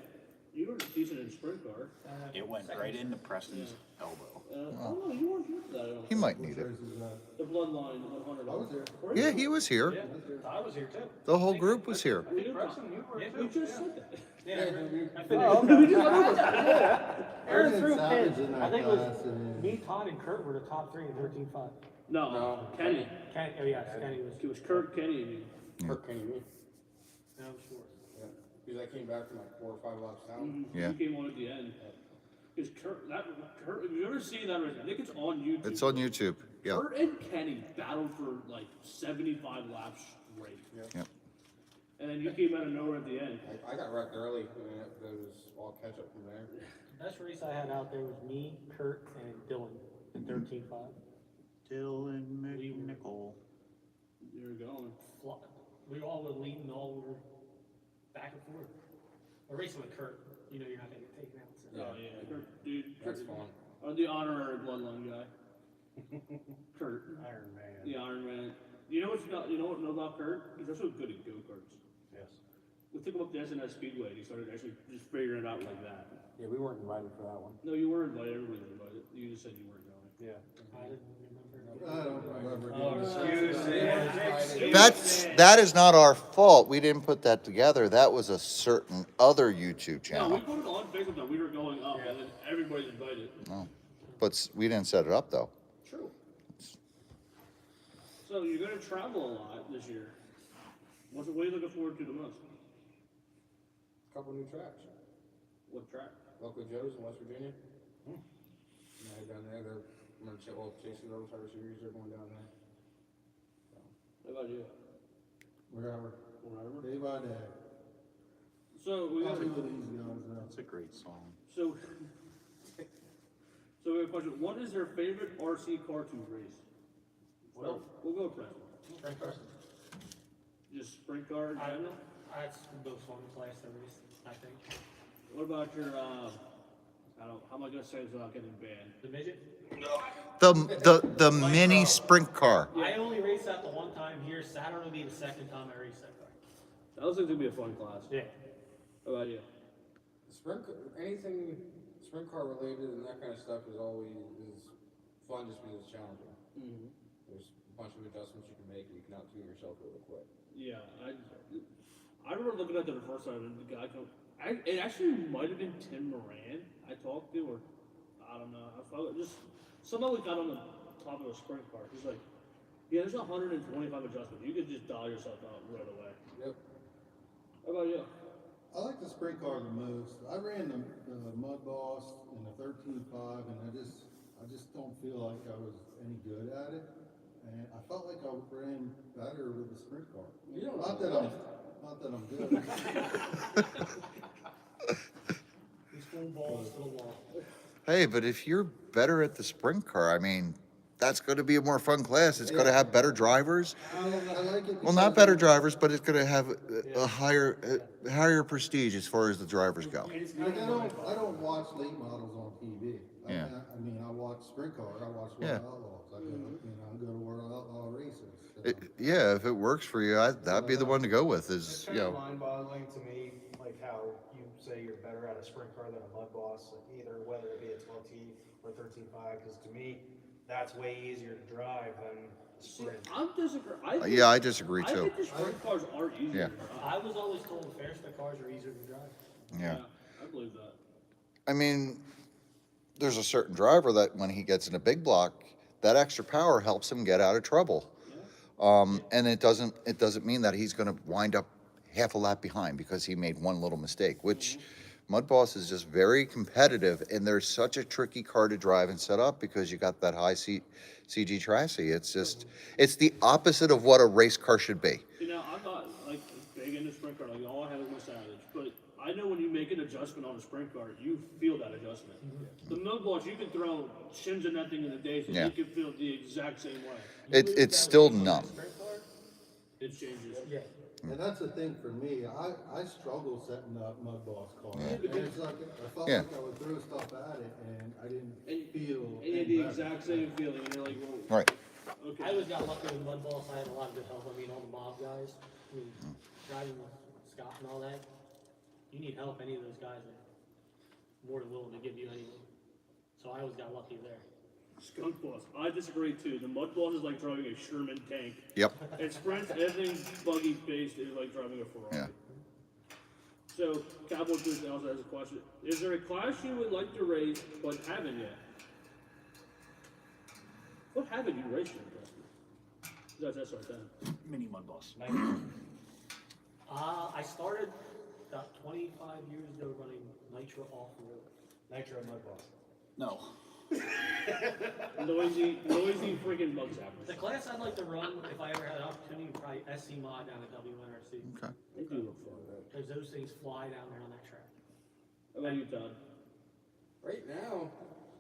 You were decent in sprint car. It went right into Preston's elbow. Oh, you weren't here for that. I don't He think. might need it. Race is that? The bloodline 100. I was there. Were Yeah, you? he was here. Yeah, Todd was here too. The whole group was here. We did Preston, you were We too. just said that. Yeah. I Oh, finished. We just went over that. Aaron Preston threw Savage pins. in that I think it was class, and- me, Todd, and Kurt were the top 3 in 13.5. No, Kenny. Oh yes, Kenny was. It was Kurt, Kenny, and you. Kirk Kenny, me. That was 4th. Yeah. Because I came back from like 4 or 5 laps down. Yeah. You came on at the end. Because Kurt, if you ever seen that race, I think it's on YouTube. It's on YouTube. Yeah. Kurt and Kenny battled for like 75 laps straight. Yep. And then you came out of nowhere at the end. I got wrecked early, and there was all catch up from there. The best race I had out there was me, Kurt, and Dylan in 13.5. Dylan McNichol. You were going. We all were leading, all were back and forth. A racing with Kurt, you know you're not gonna get taken out. So. Oh yeah, Kurt, dude. That's Kurt, fun. the honorary bloodline guy. Kurt, Iron Man. the Iron Man. You know what about Kurt? He's also good at go-karts. Yes. We took him up to SNS Speedway and he started actually just figuring it out like that. Yeah, we weren't invited for that one. No, you were invited, everybody was invited. You just said you weren't going. Yeah. I didn't remember. I don't remember. Oh, Excuses. That is not our fault. We didn't put that together. That was a certain other YouTube No, we channel. put it on Facebook that we were going up and then everybody's invited. No. But we didn't set it up though. True. So you're gonna travel a lot this year. What are you looking forward to the most? Couple new tracks. What track? Local Joe's in West Virginia. Yeah, down there, they're chasing the Rubber Tire Series. They're going down there. How about you? Wherever. Whatever. Day by day. So we got I'll be with these guys now. That's a great song. so we have a question. What is their favorite RC car to race? Well, we'll go Preston. Just sprint car in general? That's the most fun class to race, I think. What about your how am I gonna say this without getting banned? The midget? The mini sprint car. I only raced that the one time here. Saturday will be the second time I raced that car. That looks like it's gonna be a fun class. Yeah. How about you? Anything sprint car related and that kind of stuff is always fun just because it's challenging. Mm-hmm. There's a bunch of adjustments you can make and you can out-tune yourself really quick. Yeah, I remember looking at it the first time and the guy it actually might have been Tim Moran I talked to, or I don't know. I thought just Somehow we got on the top of a sprint car. He's like, yeah, there's 125 adjustments. You could just dial yourself out right away. Yep. How about you? I like the sprint car the most. I ran the Mud Boss in the 13.5, and I just don't feel like I was any good at it. And I felt like I ran better with the sprint car. Not that I'm good. These full balls to the wall. Hey, but if you're better at the sprint car, I mean, that's going to be a more fun class. It's going to have better drivers. I like it. Well, not better drivers, but it's going to have a higher prestige as far as the drivers go. Like I don't watch late models on TV. Yeah. I mean, I watch sprint car. I watch World Yeah. Outlaws. I go to World Outlaw races. So. Yeah, if it works for you, that'd be the one to go with. It's Is kind you of know, mind-boggling to me, like how you say you're better at a sprint car than a mud boss, either whether it be a 12T or 13.5, because to me, that's way easier to drive than a sprint. I'm disagreeing. I disagree I too. think the sprint cars are easier Yeah. to drive. I was always told the Fairstep cars are easier to drive. Yeah. I believe that. I mean, there's a certain driver that when he gets in a big block, that extra power helps him get out of trouble. And it doesn't mean that he's going to wind up half a lap behind because he made one little mistake, which Mud Boss is just very competitive, and they're such a tricky car to drive and set up because you got that high CG chassis. It's the opposite of what a race car should be. You know, I'm not like big into sprint car. Like all I have is my Savage, but I know when you make an adjustment on a sprint car, you feel that adjustment. The Mud Boss, you can throw shims and nothing in the days, and Yeah. you can feel it the exact same way. It's still numb. It changes. Yeah. And that's the thing for me. I struggle setting up Mud Boss cars. Yeah. And it's like I felt Yeah. like I would throw stuff at it, and I didn't And- feel. And you had any the better. exact same feeling, and you're like, well, Right. okay. I always got lucky with Mud Boss. I had a lot of good help. I mean, all the mob guys. I mean, driving with Scott and all that. You need help, any of those guys are more than willing to give you anything. So I always got lucky there. Skunk Boss. I disagree too. The Mud Boss is like driving a Sherman tank. Yep. And Sprint, everything buggy based is like driving a Ferrari. Yeah. So, Cowboy Boots also has a question. Is there a class you would like to race but haven't yet? What haven't you raced in, Preston? That's right then. Mini Mud Boss. I started about 25 years ago running Nitro off-road. Nitro mud boss. No. Noisy freaking bug zappers. The class I'd like to run, if I ever had an opportunity, would probably SC Mod down at WNRC. Okay. They do look fun. Because those things fly down there on that track. How about you, Todd? Right now,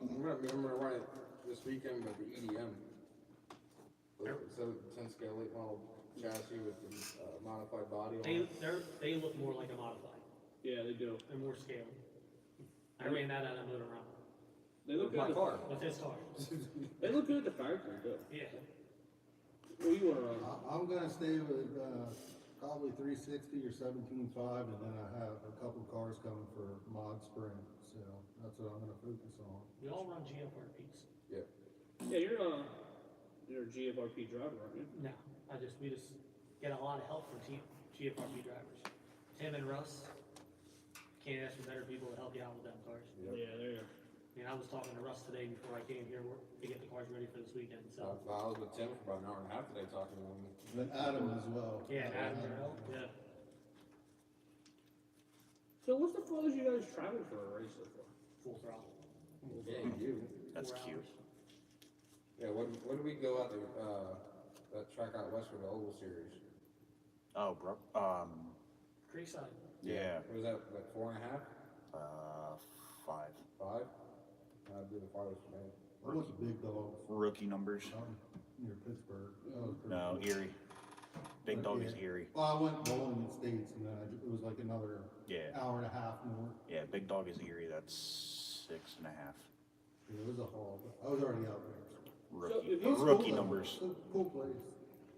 I'm gonna run it this weekend with the EDM. So 10 scale late model chassis with the modified body on it. They look more like a modified. Yeah, they do. They're more scaled. I ran that out of Motorama They look With my good. car. with his car. They look good at the factory too. Yeah. What do you want to run? I'm gonna stay with probably 360 or 17.5, and then I have a couple cars coming for mod sprint. So that's what I'm gonna focus on. We all run GFRPs. Yep. Yeah, you're a GFRP driver, aren't you? No, we just get a lot of help from GFRP drivers. Tim and Russ, can't ask for better people to help you out with them cars. Yeah, there you are. I mean, I was talking to Russ today before I came here to get the cars ready for this weekend, so. I was with Tim for about an hour and a half today talking to him. Then Adam as well. Yeah, and Adam, yeah. So what's the farthest you guys traveled for a race so far? Full throttle. Yeah, you. That's 4 cute. hours. Yeah, when did we go out there, that track out west for the Oval Series? Oh, bro. Creekside. Yeah. Was that like 4.5? 5. 5? That'd be the farthest for me. I went to Big Dogs Rookie numbers. near Pittsburgh. That was pretty No, cool. Erie. Big Dog is Erie. Well, I went bowling in States, and then it was like another Yeah. hour and a half more. Yeah, Big Dog is Erie. That's 6.5. It was a haul, but I was already out there. Rookie, if you- rookie numbers. It's a cool place.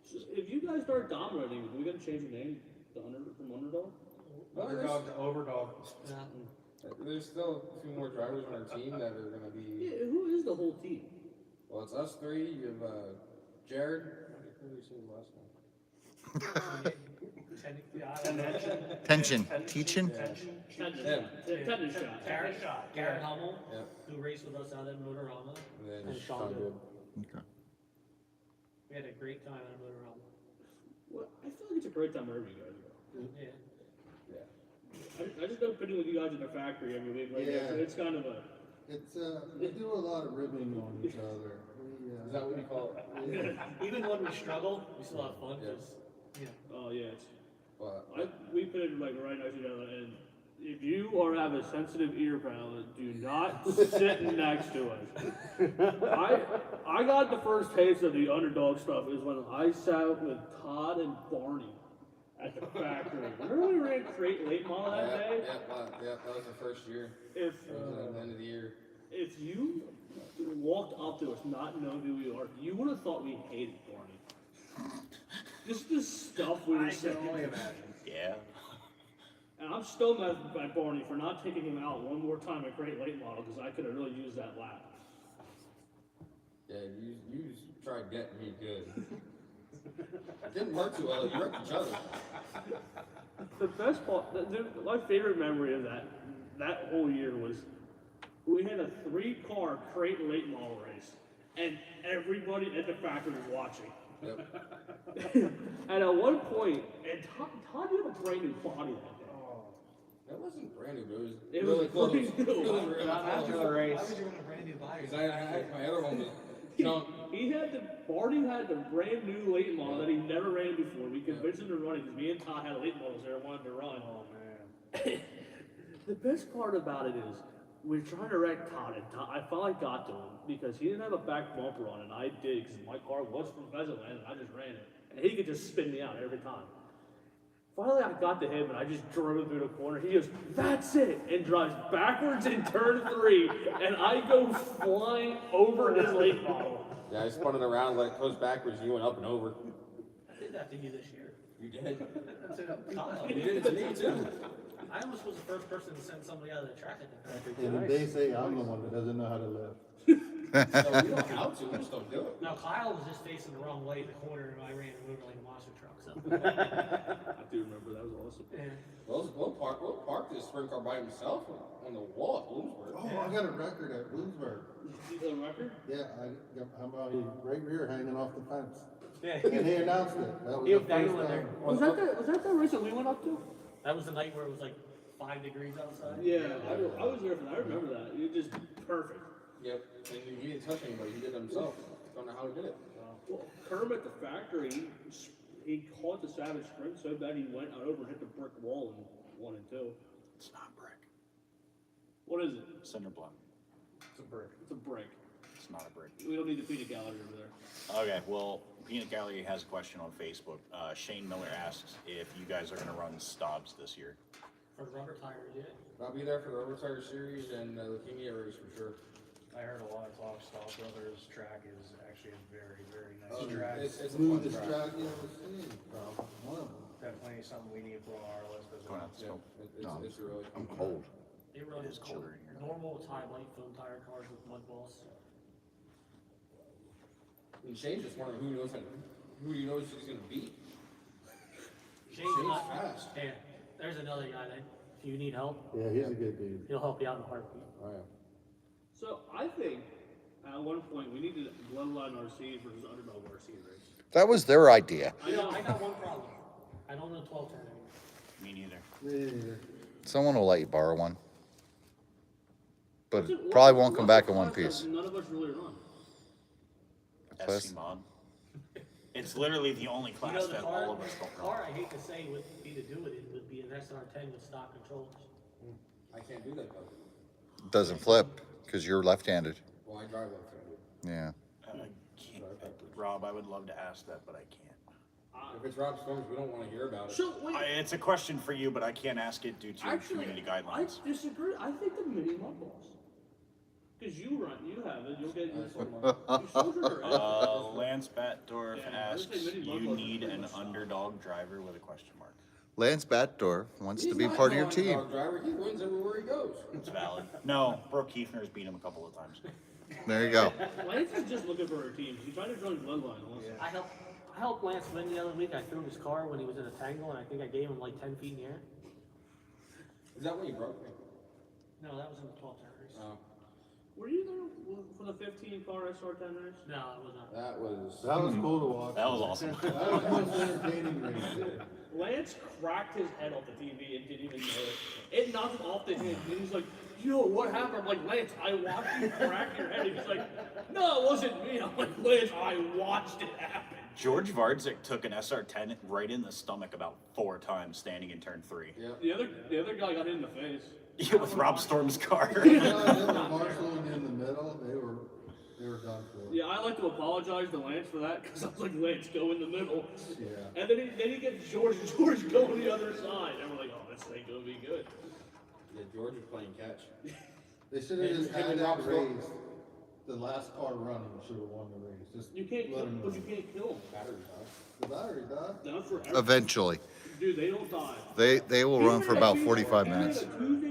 So if you guys start dominating, we gotta change your name to from Underdog? Underdog to overdog. There's still a few more drivers on our team that are gonna be, Yeah, who is the whole team? well, it's us three, you have, Jared. I can't really say his last name. Technically, I don't know. Tension. Teaching? Tetanus shot. Garrett Hummel, Yeah. who raced with us out at Motorama, And then and Sean Sean Good. Good. Okay. We had a great time at Motorama. Well, I feel like it's a great time wherever you guys go. Yeah. I just don't pitting with you guys in the factory every week, right? Yeah. So it's kind of a. It's, we do a lot of ribbing on each other. We, Is that what you call it? yeah. Even when we struggle, we still have fun, Yeah. because, you know, Oh yeah, it's. But We put it like right next to each other, and if you or have a sensitive ear palate, do not sit next to us. I got the first taste of the underdog stuff is when I sat with Todd and Barney at the factory. Remember we ran Crate Late Model that day? that was the first year. If That was at the end of the year. if you walked up to us not knowing who we are, you would have thought we hated Barney. Just the stuff we were I can saying. only imagine. Yeah. And I'm still mad by Barney for not taking him out one more time at Great Late Model because I could have really used that lap. Yeah, you tried getting me good. It didn't work too well. You wrecked each other. The best part, my favorite memory of that whole year was we had a 3-car Crate Late Model race, and everybody at the factory was watching. Yep. And at one point, and Todd had a brand new body that day. That wasn't brand new, but It it was was really brand close. new. It was really Not after close. the race. why would you want a brand new body? Because my other one was junk. Barney had the brand new late model that he never ran before. We convinced him to run it because me and Todd had late models there and wanted to run. Oh, man. The best part about it is we're trying to wreck Todd, and I finally got to him because he didn't have a back bumper on, and I did because my car was from Pheasantland, and I just ran it, and he could just spin me out every time. Finally, I got to him, and I just drove him through the corner. He goes, "That's it," and drives backwards in turn 3, and I go flying over his late model. Yeah, I spun it around, let it close backwards, and you went up and over. I did that to you this year. You did. That's it. Kyle. You did it to me too. I almost was the first person to send somebody out of the track at the factory. And they say I'm the one that doesn't know how to live. So we don't have to, we just don't do it. No, Kyle was just facing the wrong way in the corner, and I ran him over like a monster truck. So. I do remember that was awesome. Yeah. Will park this sprint car by himself on the wall at Bloomsburg. Oh, I got a record at Bloomsburg. You got a record? Yeah, I'm out here, right rear hanging off the fence. Yeah. And they announced it. That was He the was first dangling there. time. Was that the race that we went up to? That was the night where it was like 5 degrees outside. Yeah, I was there for that. I remember that. You just perfect. Yep, and he didn't touch anybody, he did it himself. Don't know how he did it. Well, Kerm at the factory, he caught the Savage Sprint so bad he went over and hit the brick wall in 1 and 2. It's not brick. What is it? Cinder block. It's a brick. It's a brick. It's not a brick. We don't need the peanut gallery over there. Okay, well, Peanut Gallery has a question on Facebook. Shane Miller asks if you guys are going to run Stobbs this year. For the rubber tires, yeah. I'll be there for the Overtire Series and the Leukemia race for sure. I heard a lot of talk. Stall Brothers track is actually a very, very nice Oh, track. It's a fun Smoothest track. track you ever seen, probably. One of them. Definitely something we need to put on our list as Going well. out to Yeah, smoke. it's really fun. I'm cold. They run It is colder in here. normal tie light foam tire cars with mud balls. And Shane's just wondering who he knows he's gonna beat. Shane's Shane's not fast. Yeah, there's another guy that if you need help, Yeah, he's a good dude. he'll help you out in a heartbeat. Oh yeah. So I think at one point we needed Bloodline RC versus Underdog RC race. That was their idea. I got one problem. I don't know 1210 anymore. Me neither. Me neither. Someone will let you borrow one. But What's it- probably what's won't the come back in class one that piece. None of us really run. Class- SC Mod. It's literally the only You class know the that car, all of us don't run. car I hate to say would be to do it would be an SR10 with stock controls. I can't do that though. Doesn't flip because you're left-handed. Well, I drive left-handed. Yeah. Can't- Rob, I would love to ask that, but I can't. If it's Rob Storms, we don't wanna hear about it. So wait, It's a question for you, but I can't ask it due to actually, community I guidelines. disagree. I think the mini mud balls. Because you run, you have it. You'll get this one. You soldier it, right? Lance Batdorf Yeah, I was asks, saying maybe you Mudblood need would an pretty much underdog driver with a question mark. Lance Batdorf wants to He's be not part of your no team. underdog driver. He wins everywhere he goes. It's valid. No, Brooke Kiefner's beat him a couple of times. There you go. Lance is just looking for a team. He's trying to join Bloodline also. I I helped Lance win the other week. I threw his car when he was in a tangle, and I think I gave him like 10 feet in the air. Is that when you broke me? No, that was in the 12 turn race. Oh, Were you there for the 15 car SR10 race? No, it was not. That was cool to watch. That was awesome. That was the most entertaining race there. Lance cracked his head off the TV and didn't even know it. It knocked him off the hinge, and he's like, yo, what happened? I'm like, Lance, I watched you crack your head. And he's like, no, it wasn't me. I'm like, Lance, I watched it happen. George Vardzik took an SR10 right in the stomach about 4 times standing in turn 3. yeah. The other guy got hit in the face. Yeah, with Rob Storm's car. Yeah, they were marshaling in the middle. They were done for. Yeah, I like to apologize to Lance for that because I was like, Lance, go in the middle. Yeah. And then he gets George going the other side. And we're like, oh, this ain't gonna be good. Yeah, George was playing catch. They should have just Him had and that Rob Storm. race. The last car running should have won the race. Just You can't let kill him him, but know. you can't kill him. Battery died. The battery died. Not forever. Eventually, Dude, they don't die. they will run for about 45 And minutes. a Tuesday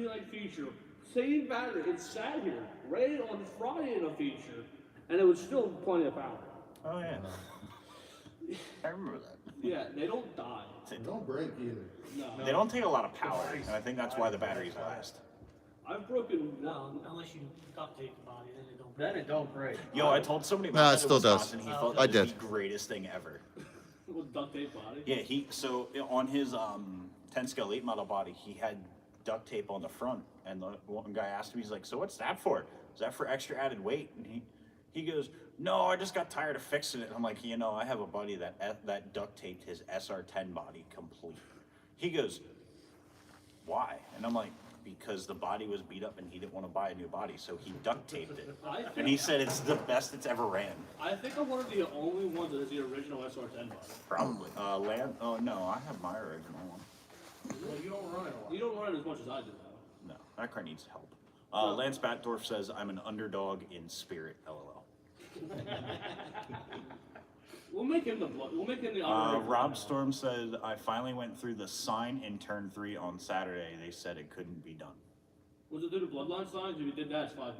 night feature, same battery. It sat here, ran on Friday in a feature, and it was still plenty of power. Oh, yeah. I remember that. Yeah, they don't die. Don't break either. No. They don't take a lot of power, and I think that's why the batteries last. I've broken No, unless you duct tape the body, then it don't. Then it don't break. Yo, I told somebody No, about it that in still does. Wisconsin, he thought I that was did. the greatest thing ever. with duct tape body. Yeah, so on his 10 scale late model body, he had duct tape on the front, and the one guy asked him, he's like, so what's that for? Is that for extra added weight? And he goes, no, I just got tired of fixing it. And I'm like, I have a buddy that duct taped his SR10 body complete. He goes, why? And I'm like, because the body was beat up and he didn't want to buy a new body, so he duct taped it. And he said it's the best it's ever ran. I think I'm one of the only ones that is the original SR10 body. Probably. Oh no, I have my original one. Well, you don't run it a lot. You don't run it as much as I do, though. No, that car needs help. Lance Batdorf says, I'm an underdog in spirit, LOL. We'll make him the underrated. Rob Storm said, I finally went through the sign in turn 3 on Saturday. They said it couldn't be done. Was it through the bloodline signs? If you did that, it's $5.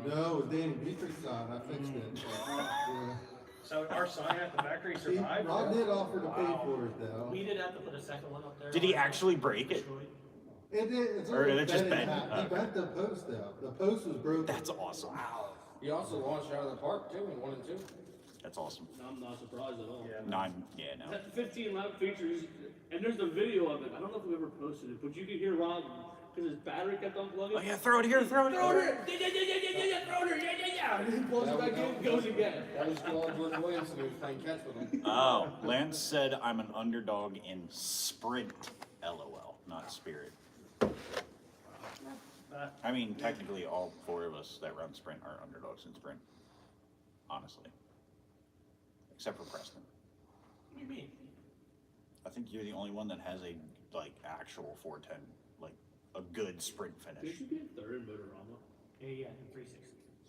No, it was Danny Dietrich's sign. I fixed it. Yeah. So our sign at the factory See, survived? Rob did offer to pay for it though. We did have to put a second one up there. Did he actually break it? It did. It's Or only did it just bent in bend? half. He bent the post out. The post was broken. That's awesome. He also launched out of the park too in 1 and 2. That's awesome. I'm not surprised at all. Yeah. No. That 15 lap features, and there's the video of it. I don't know if we ever posted it, but you could hear Rob because his battery kept unplugging. Oh yeah, throw it here, throw it Throw here. it! Yeah, throw it! Yeah. And he pulls it back in, goes again. That was still on Jordan Williamson who was playing catch with him. Oh, Lance said I'm an underdog in sprint, LOL, not spirit. I mean, technically all 4 of us that run sprint are underdogs in sprint. Honestly. Except for Preston. What do you mean? I think you're the only one that has a, actual 410, a good sprint Did finish. you get third in Motorama? Yeah, in 360.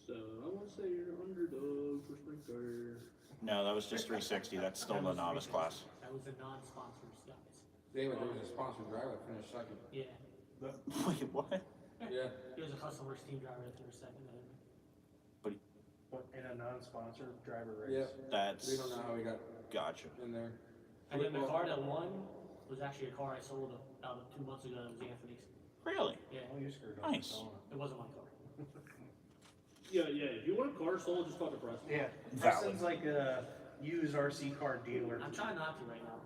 So I want to say you're an underdog for sprint car. No, that was just 360. That's still in the novice class. That was the non-sponsored guys. David, there was a sponsored driver that finished second. Yeah. Wait, what? Yeah. There was a customer's team driver that finished second. In a non-sponsored driver race. Yeah. That's We don't know how he got gotcha. in there. And then the car that won was actually a car I sold about 2 months ago. It was Anthony's. Oh, Really? Yeah. you screwed up. Nice. It wasn't my car. Yeah. If you want a car sold, just talk to Preston. Yeah. Valid. Preston's like a used RC car dealer. I'm trying not to right now.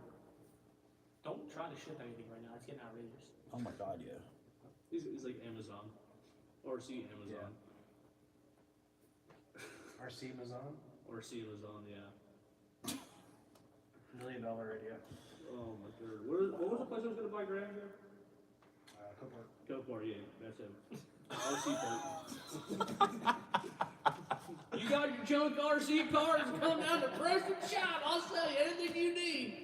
Don't try to ship anything right now. It's getting outrageous. Oh my god, yeah. He's like Amazon. RC Amazon. RC Amazon? RC Amazon, yeah. $1 million idea. Oh my god. What was the place I was going to buy Graham here? Cooper. Go yeah, that's him. RC part. You got your junk RC cars, come down to Preston shop. I'll sell you anything you need.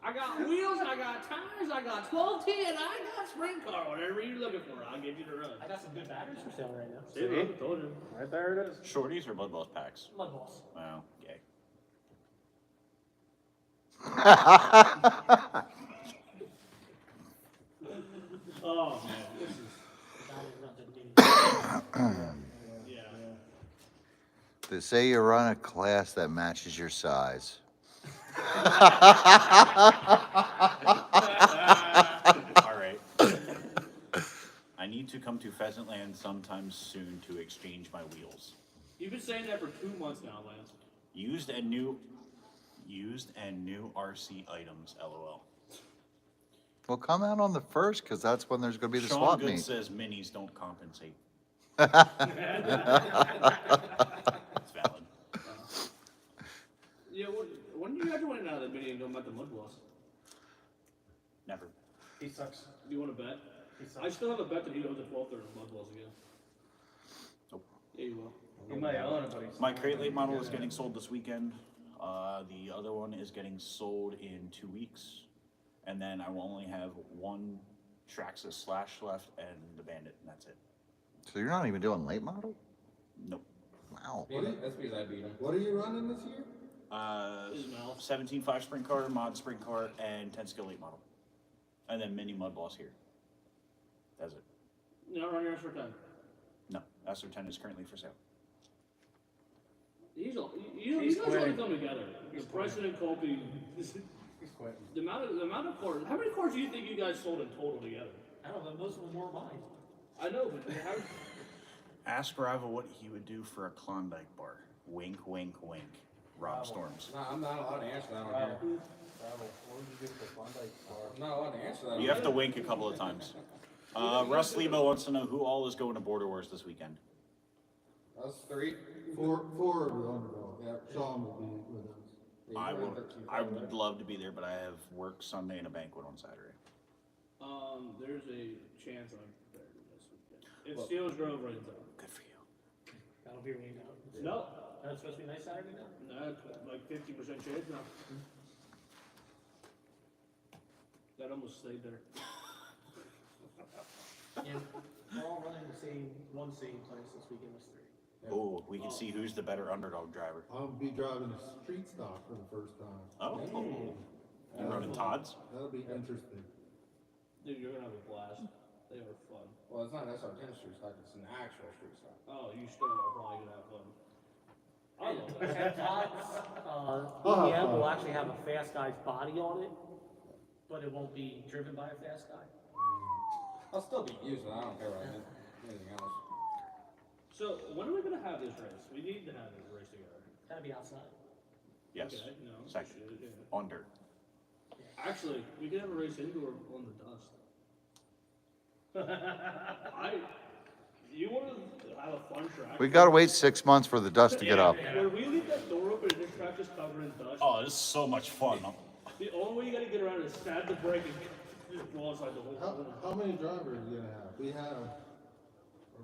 I got wheels, I got tires, I got 12T, and I got sprint car. Whatever you're looking for, I'll give you the run. I got some good batteries for sale right now. See, I told him. Right there it is. Shorties or Blood Boss packs? Mud balls. Wow, yay. Oh man, this is The batteries not that big. yeah. This say you run a class that matches your size. All right. I need to come to Pheasant Land sometime soon to exchange my wheels. You've been saying that for 2 months now, Lance. Used and new RC items, LOL. Well, come out on the 1st, because that's when there's going to be the Sean swap Good meet. says minis don't compensate. It's valid. Yeah, when are you graduating out of the mini and going back to mud balls? Never. He sucks. Do you want to bet? He I sucks. still have a bet that he owns a 12th or mud balls again. Nope. Yeah, you will. He might own it, but he's. My crate late model is getting sold this weekend. The other one is getting sold in 2 weeks. And then I will only have one Traxxas Slash left and the Bandit, and that's it. So you're not even doing late model? Nope. Wow. That's because I beat him. What are you running this year? His mouth. 17.5 sprint car, mod sprint car, and 10 skill late model. And then mini mud boss here. That's it. No, run yours for 10. No, SR10 is currently for sale. You He's guys want to quitting. come together. He's Preston and Colby. He's quitting. The amount of cars. How many cars do you think you guys sold in total together? I don't know, most of them were mine. I know, but how? Ask Rival what he would do for a Klondike bar. Wink, wink, wink. Rob Storms. No, I'm not allowed to answer that on here. Bravo. Bravo. What would you do for Klondike bar? I'm not allowed to answer that. You have to wink a couple of times. Russ Lebo wants to know who all is going to Border Wars this weekend. Us three. Four of the underdog. Yeah. Sean will be with us. Yeah, I you're would, 13, I right? would love to be there, but I have work Sunday and a banquet on Saturday. There's a chance I'm there this weekend. It's Well- Steelers Grove right in town. Good for you. That'll be rained out. No, That's supposed to be nice Saturday now? no, like 50% chance now. That almost stayed there. Yeah, we're all running the same place this weekend, was 3. Oh, we can see who's the better underdog driver. I'll be driving a street stock for the first time. Oh, you running Todd's? That'll be interesting. Dude, you're gonna have a blast. They are fun. Well, it's not SR10 street stock, it's an actual street stock. Oh, you still are probably gonna have fun. I love that. And Todd's, Oh, EM will fun. actually have a fast guy's body on it, but it won't be driven by a fast guy. I'll still be using it, I don't care about anything else. So, when are we gonna have this race? We need to have this race together. Gotta be outside. Yes. Okay, no, Second. shit, yeah. On dirt. Actually, we could have a race indoor on the dust. You want to have a fun track? We got to wait 6 months for the dust to get up. When we leave that door open and this track is covered in dust, Oh, this is so much fun. the only way you gotta get around is stab the brake and just broadside the whole corner. How many drivers are you gonna have? Are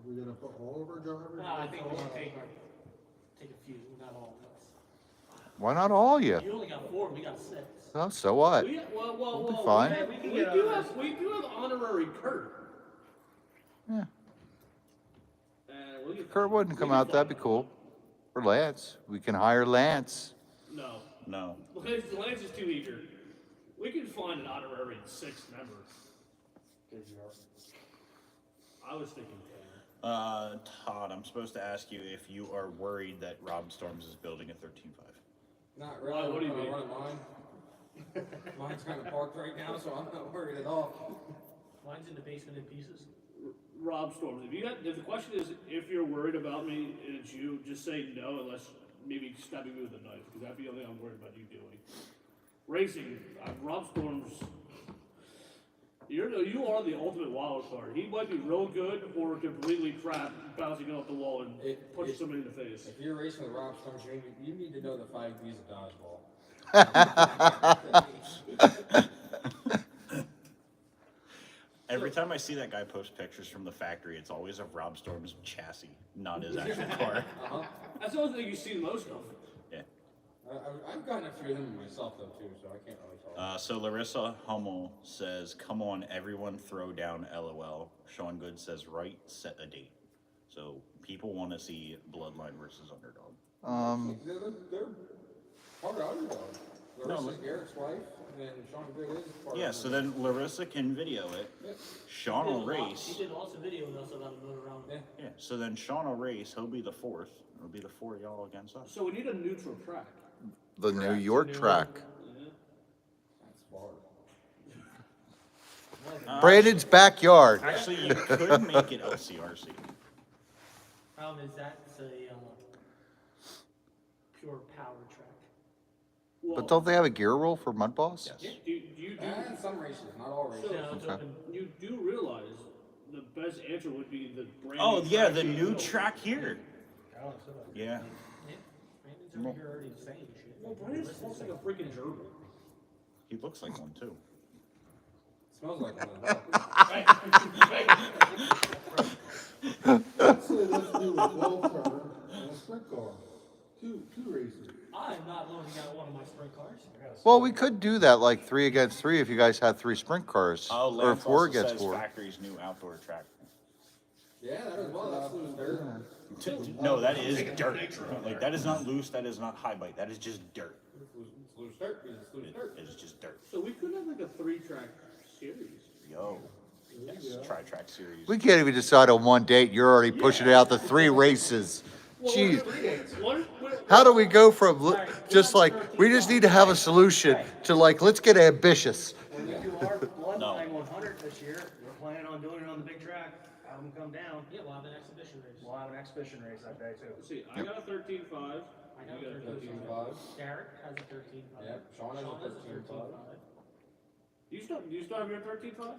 we gonna put all of our drivers? No, I think we should take a few, not all of us. Why not all you? You only got 4, we got 6. Oh, so what? Well, be fine. we do have honorary Kurt. Yeah. And we'll get Kurt wouldn't come out, that'd be cool. Or Lance. We can hire Lance. No. No. Lance is too eager. We can find an honorary 6th member. I was thinking 10. Todd, I'm supposed to ask you if you are worried that Rob Storms is building a 13.5. Not Why, really, what do you I'm mean? gonna run mine. Mine's kinda parked right now, so I'm not worried at all. Mine's in the basement in pieces. Rob Storms, if the question is if you're worried about me and it's you, just say no unless maybe stabbing me with a knife, because that'd be the only thing I'm worried about you doing. Racing, Rob Storms, you are the ultimate wild card. He might be real good or completely crap, bouncing off the wall and punching somebody in the face. If you're racing with Rob Storms, you need to know the 5 Ds of dodgeball. Every time I see that guy post pictures from the factory, it's always of Rob Storm's chassis, not his actual car. That's the only thing you see the most of. Yeah. I've gotten a few of them myself though too, so I can't really tell. So Larissa Hummel says, "Come on, everyone, throw down, LOL." Sean Good says, "Right, set a date." So people want to see Bloodline versus Underdog. They're part of Underdog. Larissa's Garrett's wife, and Sean Good is part of Yeah, the so then Larissa can video it. Yep. Sean will race. He did lots of videos also about him going around. Yeah. Yeah, so then Sean will race. He'll be the fourth. It'll be the four of y'all against us. So we need a neutral track. The New York track. Yeah. That's far. Brandon's backyard. Actually, you could make it LCRC. Problem is that's a pure power track. Well, But don't they have a gear rule for Mud Boss? Yes. do you And some races, not all races. No, it's Okay. open. you do realize the best answer would be the brand Oh new yeah, track the being new built. track here. Oh, so Yeah. Yeah. Brandon's over here already saying shit. Well, Brandon looks like a freaking gerbil. He looks like one too. Smells like one as well. I'd say let's do a 12-car and a sprint car. Two races. I'm not loaning out one of my sprint cars. Well, we could do that like 3 against 3 if you guys had 3 sprint cars. Oh, Or Lance 4 also against says 4. factory's new outdoor track. Yeah, that as well, that's loose dirt. No, that is dirt. Like that is not loose. That is not high bite. That is just dirt. It's loose dirt, because it's loose dirt. It is just dirt. So we could have like a 3-track series. Yo. Yes, tri-track series. We can't even decide on one date. You're already pushing it out to 3 races. Jeez. How do we go from just like, we just need to have a solution to like, let's get ambitious? when we do our Bloodline 100 this year, we're planning on doing it on the big track. Have them come down. Yeah, we'll have an exhibition race. We'll have an exhibition race that day too. Let's see, I got a 13.5. I got You a got a 13.5. Derek has a 13.5. Yep, Sean has a 13.5. Do you still have your 13.5?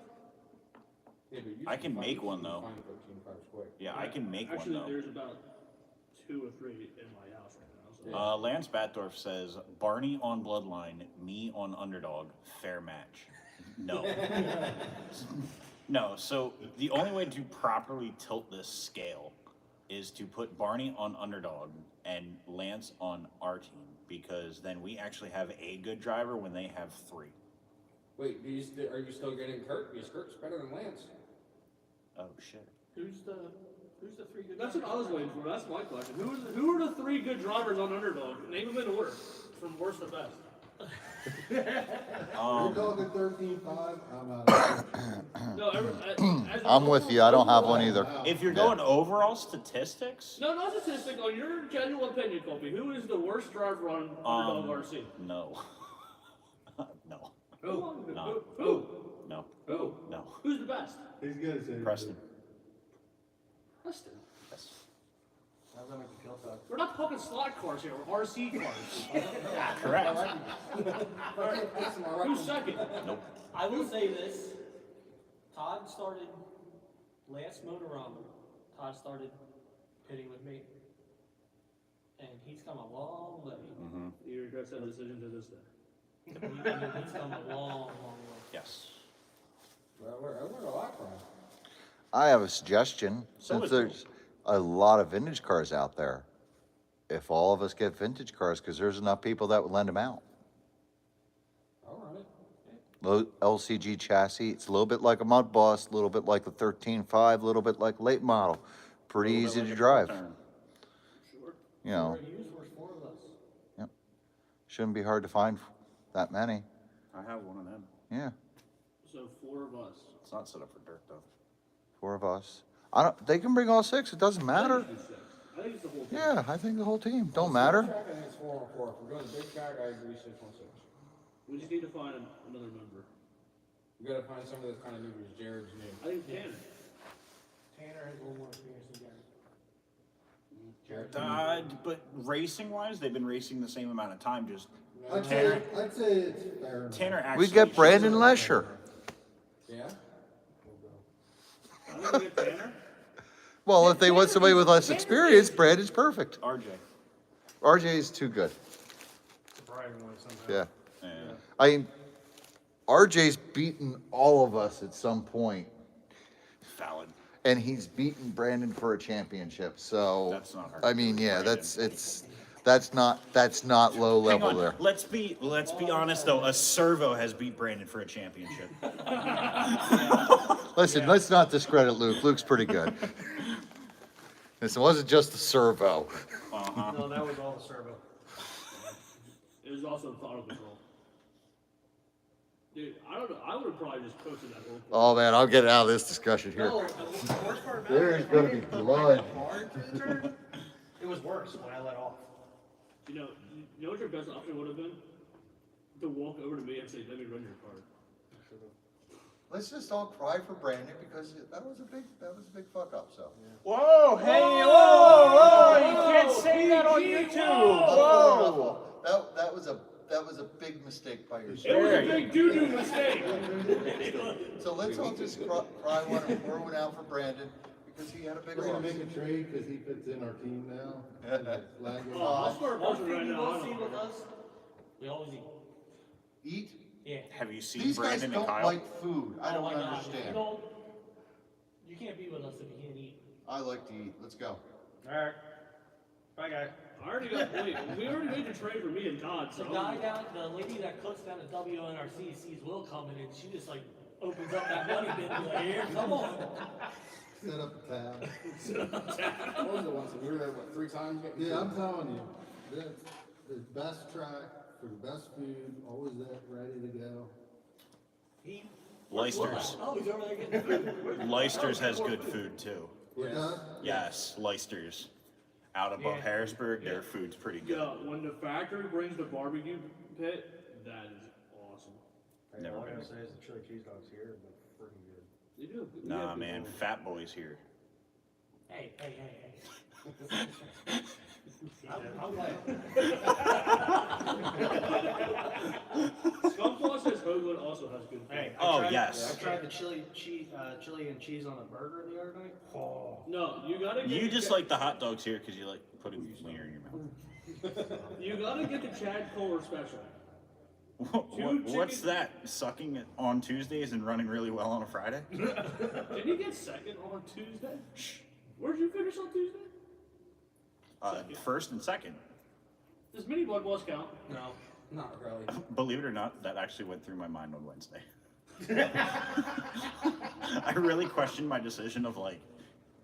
Yeah, but you I can find- make you one, can though. find 13.5s quick. Yeah, I can make one Actually, though. there's about 2 or 3 in my house right now. So. Lance Batdorf says Barney on Bloodline, me on Underdog, fair match. No. No, so the only way to properly tilt this scale is to put Barney on Underdog and Lance on our team, because then we actually have a good driver when they have 3. Wait, are you still getting Kurt? Because Kurt's better than Lance. Oh shit. Who's the 3 good That's what I drivers? was waiting for. That's my question. Who are the 3 good drivers on Underdog? Name them in order, from worst to best. You're talking 13.5, I'm out. No, as I'm with you. I don't have one either. If you're going overall statistics, No, not statistic. On your genuine opinion, Kobe, who is the worst driver on Underdog RC? no. No. Who? No. Who? No. Who? No. Who's the best? He's gonna say. Preston. Preston. Yes. How's that make you feel, Todd? We're not talking slot cars here. We're RC cars. Correct. Who's second? Nope. I will say this. Todd started last Motorama. Todd started pitting with me. And he's come a long way. Mm-hmm. He regrets that decision to this day. He's come a long way. Yes. Well, I learned a lot from him. I have a suggestion, So since is- there's a lot of vintage cars out there. If all of us get vintage cars, because there's enough people that would lend them out. I'll run it. Low LCG chassis, it's a little bit like a Mud Boss, a little bit like the 13.5, a little bit like late model. Pretty A little easy bit to like a drive, turn. Sure. you know. For used, there's 4 of us. Shouldn't be hard to find that many, I have one of them. yeah, So 4 of us. It's not set up for dirt though. 4 of us. They can bring all 6, it doesn't matter. I think it's the whole thing. Yeah, I think the whole team, don't Small matter. Track, I think it's 4 on 4. If we're going to big track, I agree 6-1-6. We just need to find another member. We gotta find somebody that's kind of new, because Jared's new. I think Tanner. Tanner has a little more experience than Gary. Jared. But racing wise, they've been racing the same amount of time. Just I'd Tanner. say it's fair enough. Tanner actually. We get Brandon Lesher. Yeah? I think we get Tanner. Well, if they want somebody with less experience, Brandon's perfect. RJ. RJ is too good, Surprisingly, somehow. yeah. Yeah. I mean, RJ's beaten all of us at some point, Valid. and he's beaten Brandon for a championship, so. That's not hard I to mean, do, yeah, Brandon. that's not low Hang level on. there. Let's be honest though. A servo has beat Brandon for a championship. Listen, let's not discredit Luke. Luke's pretty good. This wasn't just the servo. Uh-huh. No, that was all the servo. It was also throttle control. Dude, I don't know. I would have probably just posted that whole thing. Oh man, I'll get out of this discussion here. No, the worst part about There's it is gonna I be didn't put blood. my car through the turn. It was worse when I let off. You know what your best option would have been? To walk over to me and say, "Let me run your car." Let's just all cry for Brandon because that was a big fuck up. So. Whoa, hey, whoa, you can't say that on YouTube. Whoa. That was a big mistake by It yourself. was a big doo-doo mistake. So let's all just cry pour one out for Brandon because he had a big We're gonna loss. make a trade because he fits in our team now. Lagging. Oh, I'll start One posting thing right you now. will I see don't with know. us, we always eat. Eat. Yeah. Have you seen These guys Brandon and don't Kyle? like food. I Oh don't my God, understand. You can't be with us if you can't eat. I like to eat. Let's go. Alright. Bye, guys. I already got. Wait, we already made the trade for me and Todd. So The lady that cooks down at WNRC sees Will coming and she just like opens up that money bin and be like, here, come on. Set up a tab. What was it once? We were there, what, 3 times? getting Yeah, I'm food? telling you, the best track for the best food, always that ready to go. Leicester's. Oh, he's over there getting food. Leicester's has good food too. We're Yes. done? Yes, Leicester's. Out above Yeah. Harrisburg, their food's pretty good. yeah, when the factory brings the barbecue pit, that is awesome. Never all I been. gotta say is the chili cheese dogs here are freaking good. They do. We Nah, have good man, food. Fat Boy's here. Hey. I'm glad. Scumfloss says Hoagland also has good food. Hey, Oh, yes. I tried the chili and cheese on a burger the other night. Oh. No, you gotta get. You just like the hot dogs here because you like putting wiener in your mouth. You gotta get the Chad Kohler special. What's chicken- that? Sucking it on Tuesdays and running really well on a Friday? Did you get second on Tuesday? Where'd you finish on Tuesday? First and second. Does mini blood boss count? No. Not really. Believe it or not, that actually went through my mind on Wednesday. I really questioned my decision of like,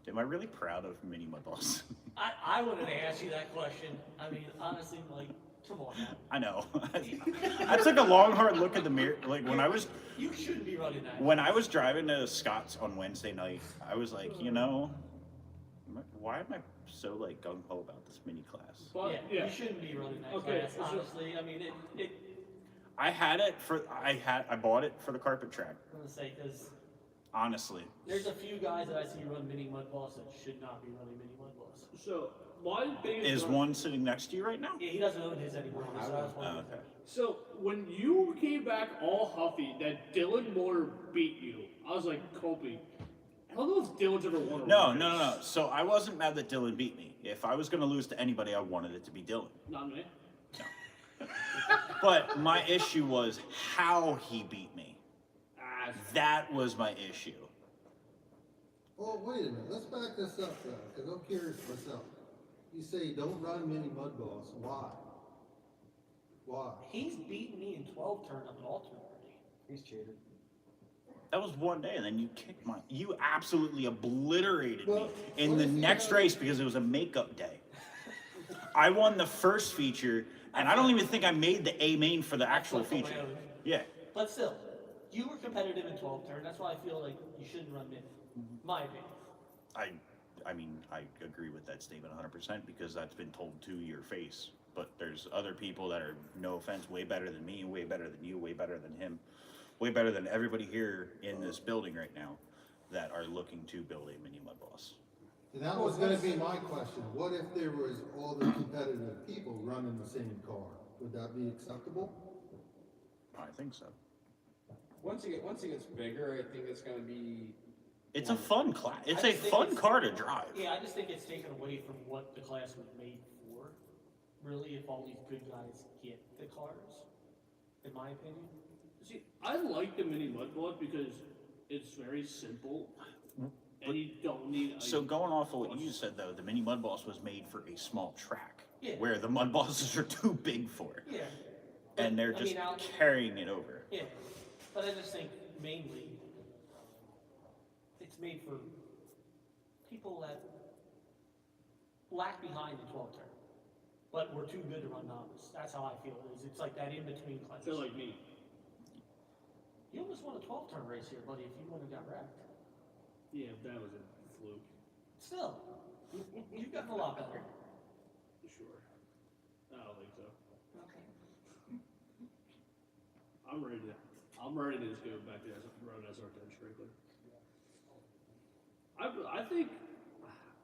am I really proud of mini mud balls? I wanted to ask you that question. I mean, honestly, like, come on now. I know. I took a long, hard look at the mirror. Like You shouldn't be running that. when I was driving to Scott's on Wednesday night, I was like, why am I so like gung ho about this mini class? But, Yeah, you shouldn't be running that Okay, class, so- honestly. I mean, I bought it for the carpet track. I'm gonna say, because Honestly, there's a few guys that I see run mini mud boss that should not be running mini mud boss. So my biggest is one sitting next to you right now? Yeah, he doesn't own his anymore. So I was wondering. Okay. So when you came back all huffy that Dylan Moore beat you, I was like, Colby, I don't know if Dylan's ever won a No, race. no. So I wasn't mad that Dylan beat me. If I was going to lose to anybody, I wanted it to be Dylan. Not me. But my issue was how he beat me. Ah, That was my issue. Well, wait a minute, let's back this up though, because I'm curious myself. You say don't run mini mud balls, why? Why? He's beaten me in 12 turn up at Alton already. He's cheated. That was one day, and then you kicked my. You absolutely obliterated me Well, in what the if you next had- race because it was a makeup day. I won the first feature, and I don't even think I made the A main for the actual That's on my feature. own. Yeah. But still, you were competitive in 12 turn. That's why I feel like you shouldn't run mini. My opinion. I mean, I agree with that statement 100% because that's been told to your face. But there's other people that are, no offense, way better than me, way better than you, way better than him, way better than everybody here in this building right now that are looking to build a mini mud boss. And that was gonna be my question, what if there was all the competitive people running the same car? Would that be acceptable? I think so. Once it gets bigger, I think it's gonna be. It's a fun class. It's I a just think fun it's- car to drive. Yeah, I just think it's taken away from what the class was made for. Really, if all these good guys get the cars, in my opinion. see, I like the mini mud blood because it's very simple, and you don't need. So going off of what you said though, the mini mud boss was made for a small track. Yeah. Where the mud bosses are too big for. Yeah. And they're I just mean, I'll- carrying it over. Yeah, but I just think mainly it's made for people that lag behind in 12 turn, but we're too good to run novice. That's how I feel. It's like that in between class. So like me. You almost won a 12-turn race here, buddy, if you wouldn't have got wrecked. Yeah, that was a fluke. Still, you've gotten a lot better. Sure. I don't think so. Okay. I'm ready to just go back to run SR10 strictly. I think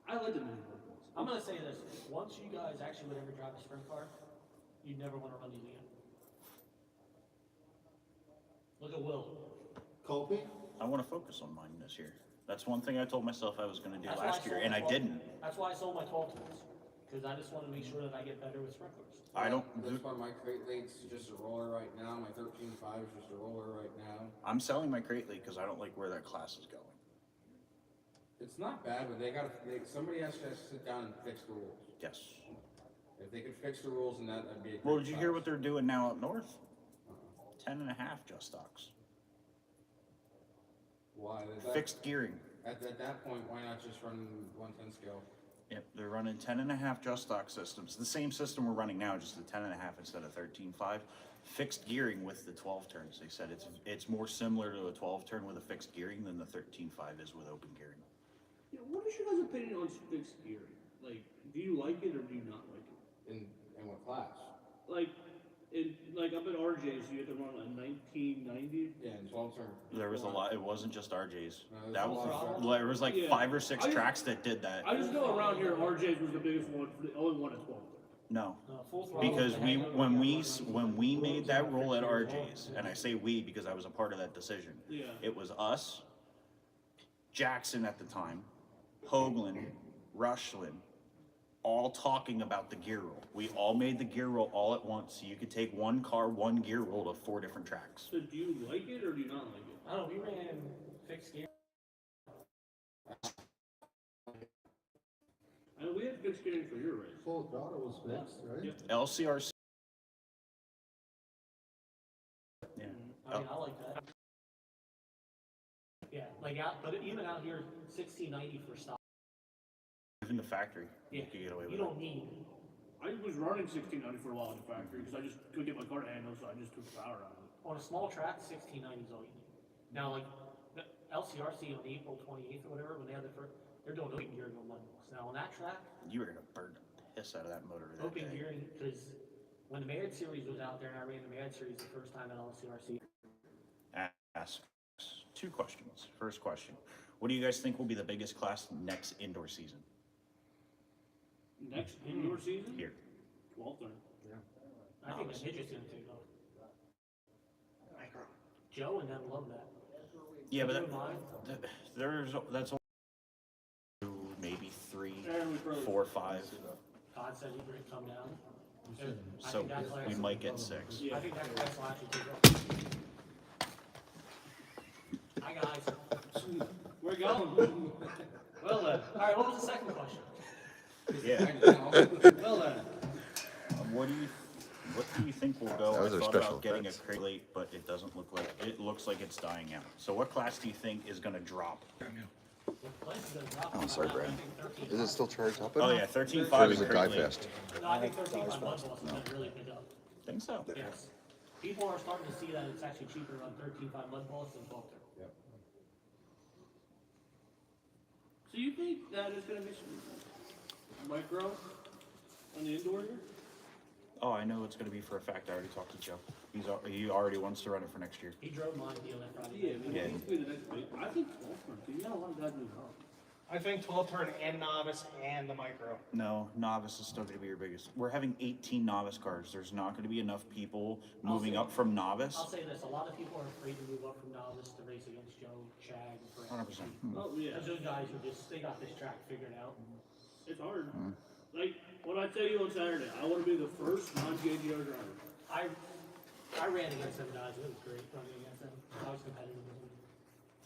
I like the mini footballs. I'm gonna say this, once you guys actually would ever drive a sprint car, you never wanna run these again. Look at Will. Colby? I want to focus on mine this year. That's one thing I told myself I was going to do That's why last year, sold and my I 12 didn't. That's why I sold my 12 turns, because I just wanna make sure that I get better with sprinklers. I don't. That's why my crate late's just a roller right now, my 13.5 is just a roller right now. I'm selling my crate lead because I don't like where that class is going. It's not bad, but somebody has to sit down and fix the rules. Yes. If they could fix the rules, and that'd be a great Well, did you hear class. what they're doing now up north? Uh-uh. 10.5 just stocks. Why? Fixed gearing. At that point, why not just run 110 scale? Yep, they're running 10.5 just stock systems. The same system we're running now, just a 10.5 instead of 13.5. Fixed gearing with the 12 turns. They said it's more similar to a 12 turn with a fixed gearing than the 13.5 is with open gearing. Yeah, what is your guys' opinion on fixed gearing? Like, do you like it or do you not like it? In what class? Like up at RJ's, you had to run a 1990. Yeah, in 12 turn. There was a lot. It wasn't just RJ's. No, That there's a lot of was there was like Yeah. 5 or 6 I just- tracks that did that. I just know around here, RJ's was the biggest one, the only one at 12. No. Full throttle. Because they had when we made that rule at RJ's, and I say we because I was a part of that decision. Yeah. It was us, Jackson at the time, Hoagland, Rushlin, all talking about the gear rule. We all made the gear rule all at once, so you could take one car, one gear rule to 4 different tracks. So do you like it or do you not like it? I don't know, we ran fixed gear. I know we had fixed gearing for your race. Full throttle was fixed, right? Yep. LCRC. Yeah. I mean, I like that. Yeah, like but even out here, 1690 for stock. Even the factory, Yeah, you could get away you with don't it. need. I was running 1690 for a while at the factory because I just couldn't get my car to handle, so I just took the power out of it. On a small track, 1690 is all you need. Now, like the LCRC on April 28th or whatever, when they had the first, they're doing open gearing on mud balls. Now on that track, You were gonna burn the piss out of that motor that open day. gearing, because when the Marriott Series was out there and I ran the Marriott Series the first time at LCRC, Ask 2 questions. First question: what do you guys think will be the biggest class next indoor season? Next indoor season? Here. 12th turn. I think the midget's gonna take off. Joe and them love that. Yeah, but Mine. that's maybe 3, And we probably 4, 5. Todd said he'd bring come down. I So think that class- we might get 6. Yeah. I think that class will actually take off. Hi guys. We're going. Well then. All right, what was the second question? Yeah. Well then. What do you think will go? That was I our thought special about getting a effects. crate late, but it doesn't look like it looks like it's dying out. So what class do you think is going to drop? Oh, sorry, Brad. Is it still charged up? Oh yeah, 13.5 Or and does it crate die late. fast? No, I think 13 by mud balls is gonna really pick up. Think so? Yes. People are starting to see that it's actually cheaper to run 13 by mud balls than 12 turn. So you think that is going to be some micro on the indoor here? Oh, I know it's going to be for a fact. I already talked to Joe. He already wants to run it for next year. He drove mine deal that Friday. Yeah, I mean, Yeah. it needs to be the next week. I think 12th turn, too. You got a lot of guys moving up. I think 12 turn and novice and the micro. No, novice is still going to be your biggest. We're having 18 novice cars. There's not going to be enough people moving up from novice. I'll say this, a lot of people are afraid to move up from novice to race against Joe, Chad, and Brad. 100%. Oh, yeah. Because those guys are just, they got this track figured out. It's hard. Like, what I tell you on Saturday, I want to be the first non-JGR driver. I ran against them guys, it was great running against them. I was competitive with them.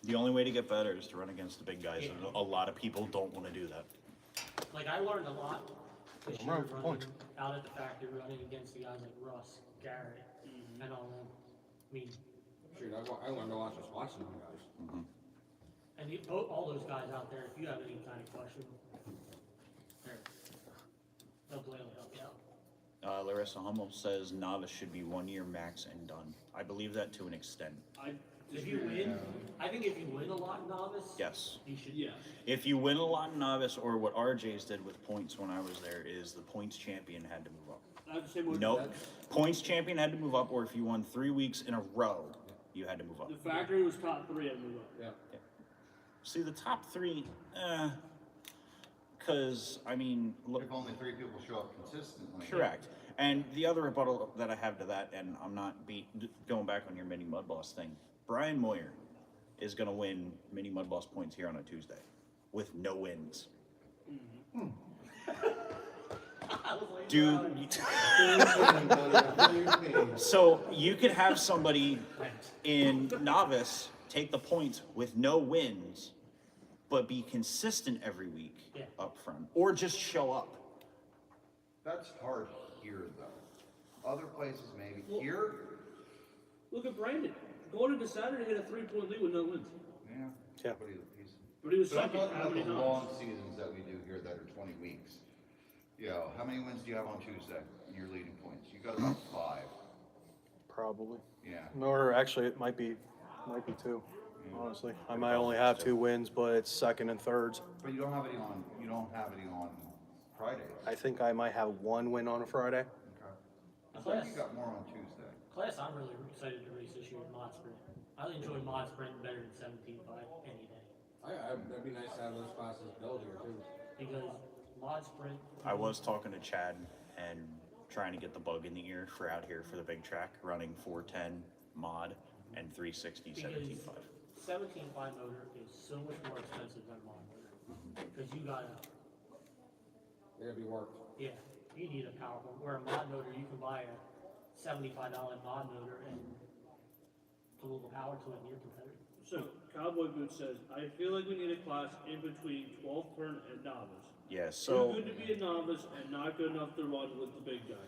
The only way to get better is to run against the big guys. And a lot of people don't want to do that. Like, I learned a lot this year running out at the factory, running against the guys like Russ, Garrett, and all them. I mean, Shoot, I learned a lot just watching them guys. and all those guys out there, if you have any kind of question, they'll gladly help you out. Larissa Hummel says novice should be 1 year max and done. I believe that to an extent. If you win, I think if you win a lot in novice, Yes. you should. Yeah. If you win a lot in novice, or what RJ's did with points when I was there, is the points champion had to move up. I have the same with Nope. Points champion had to move up, or if you won 3 weeks in a row, you had to move up. The factory was top 3 and move up. Yeah. See, the top 3, because, I mean, look, If only 3 people show up consistently. correct. And the other rebuttal that I have to that, and I'm not going back on your mini mud boss thing, Brian Moyer is going to win mini mud boss points here on a Tuesday with no wins. Dude, so you could have somebody in novice take the points with no wins, but be consistent every week up front, or just show up. That's hard here, though. Other places maybe. Well- Here, Look at Brandon. Going into Saturday, hit a 3-point lead with no wins. yeah. Yeah. But he was But I'm second. talking How about many the times? long seasons that we do here that are 20 weeks. You know, how many wins do you have on Tuesday in your leading points? You got about 5. Probably. Yeah. Or actually, it might be 2. Honestly, I might only have 2 wins, but it's second and thirds. But you don't have any on. You don't have any on Fridays. I think I might have 1 win on a Friday. Okay. I thought you got more on Tuesday. Class, I'm really excited to race this year in Mod Sprint. I enjoy Mod Sprint better than 17.5 any day. That'd be nice to have those classes built here too. Because Mod Sprint. I was talking to Chad and trying to get the bug in the ear for out here for the big track, running 410 mod and 360 17.5. 17.5 motor is so much more expensive than a mod motor. Because you gotta, They gotta be worked. yeah, you need a powerful, where a mod motor, you can buy a $75 mod motor and put a little power to it and you're competitive. So, Cowboy Boots says, I feel like we need a class in between 12th turn and novice. Yeah, Too so good to be a novice and not good enough to run with the big guys.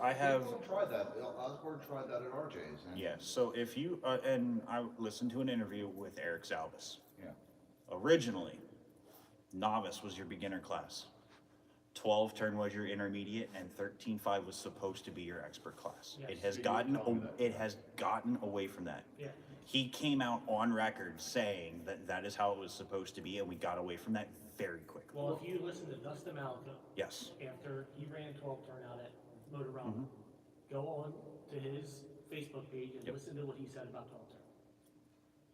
I have People tried that. Osborne tried that at RJ's. And yeah. So if you and I listened to an interview with Eric Salvis. Yeah. Originally, novice was your beginner class. 12 turn was your intermediate, and 13.5 was supposed to be your expert class. Yes. It has So you gotten were telling that. it has gotten away from that. Yeah. He came out on record saying that that is how it was supposed to be, and we got away from that very quickly. Well, if you listen to Dustin Malika, Yes. after he ran 12 turn out at Motorama, go on to his Facebook page and listen to what he said about 12 turn.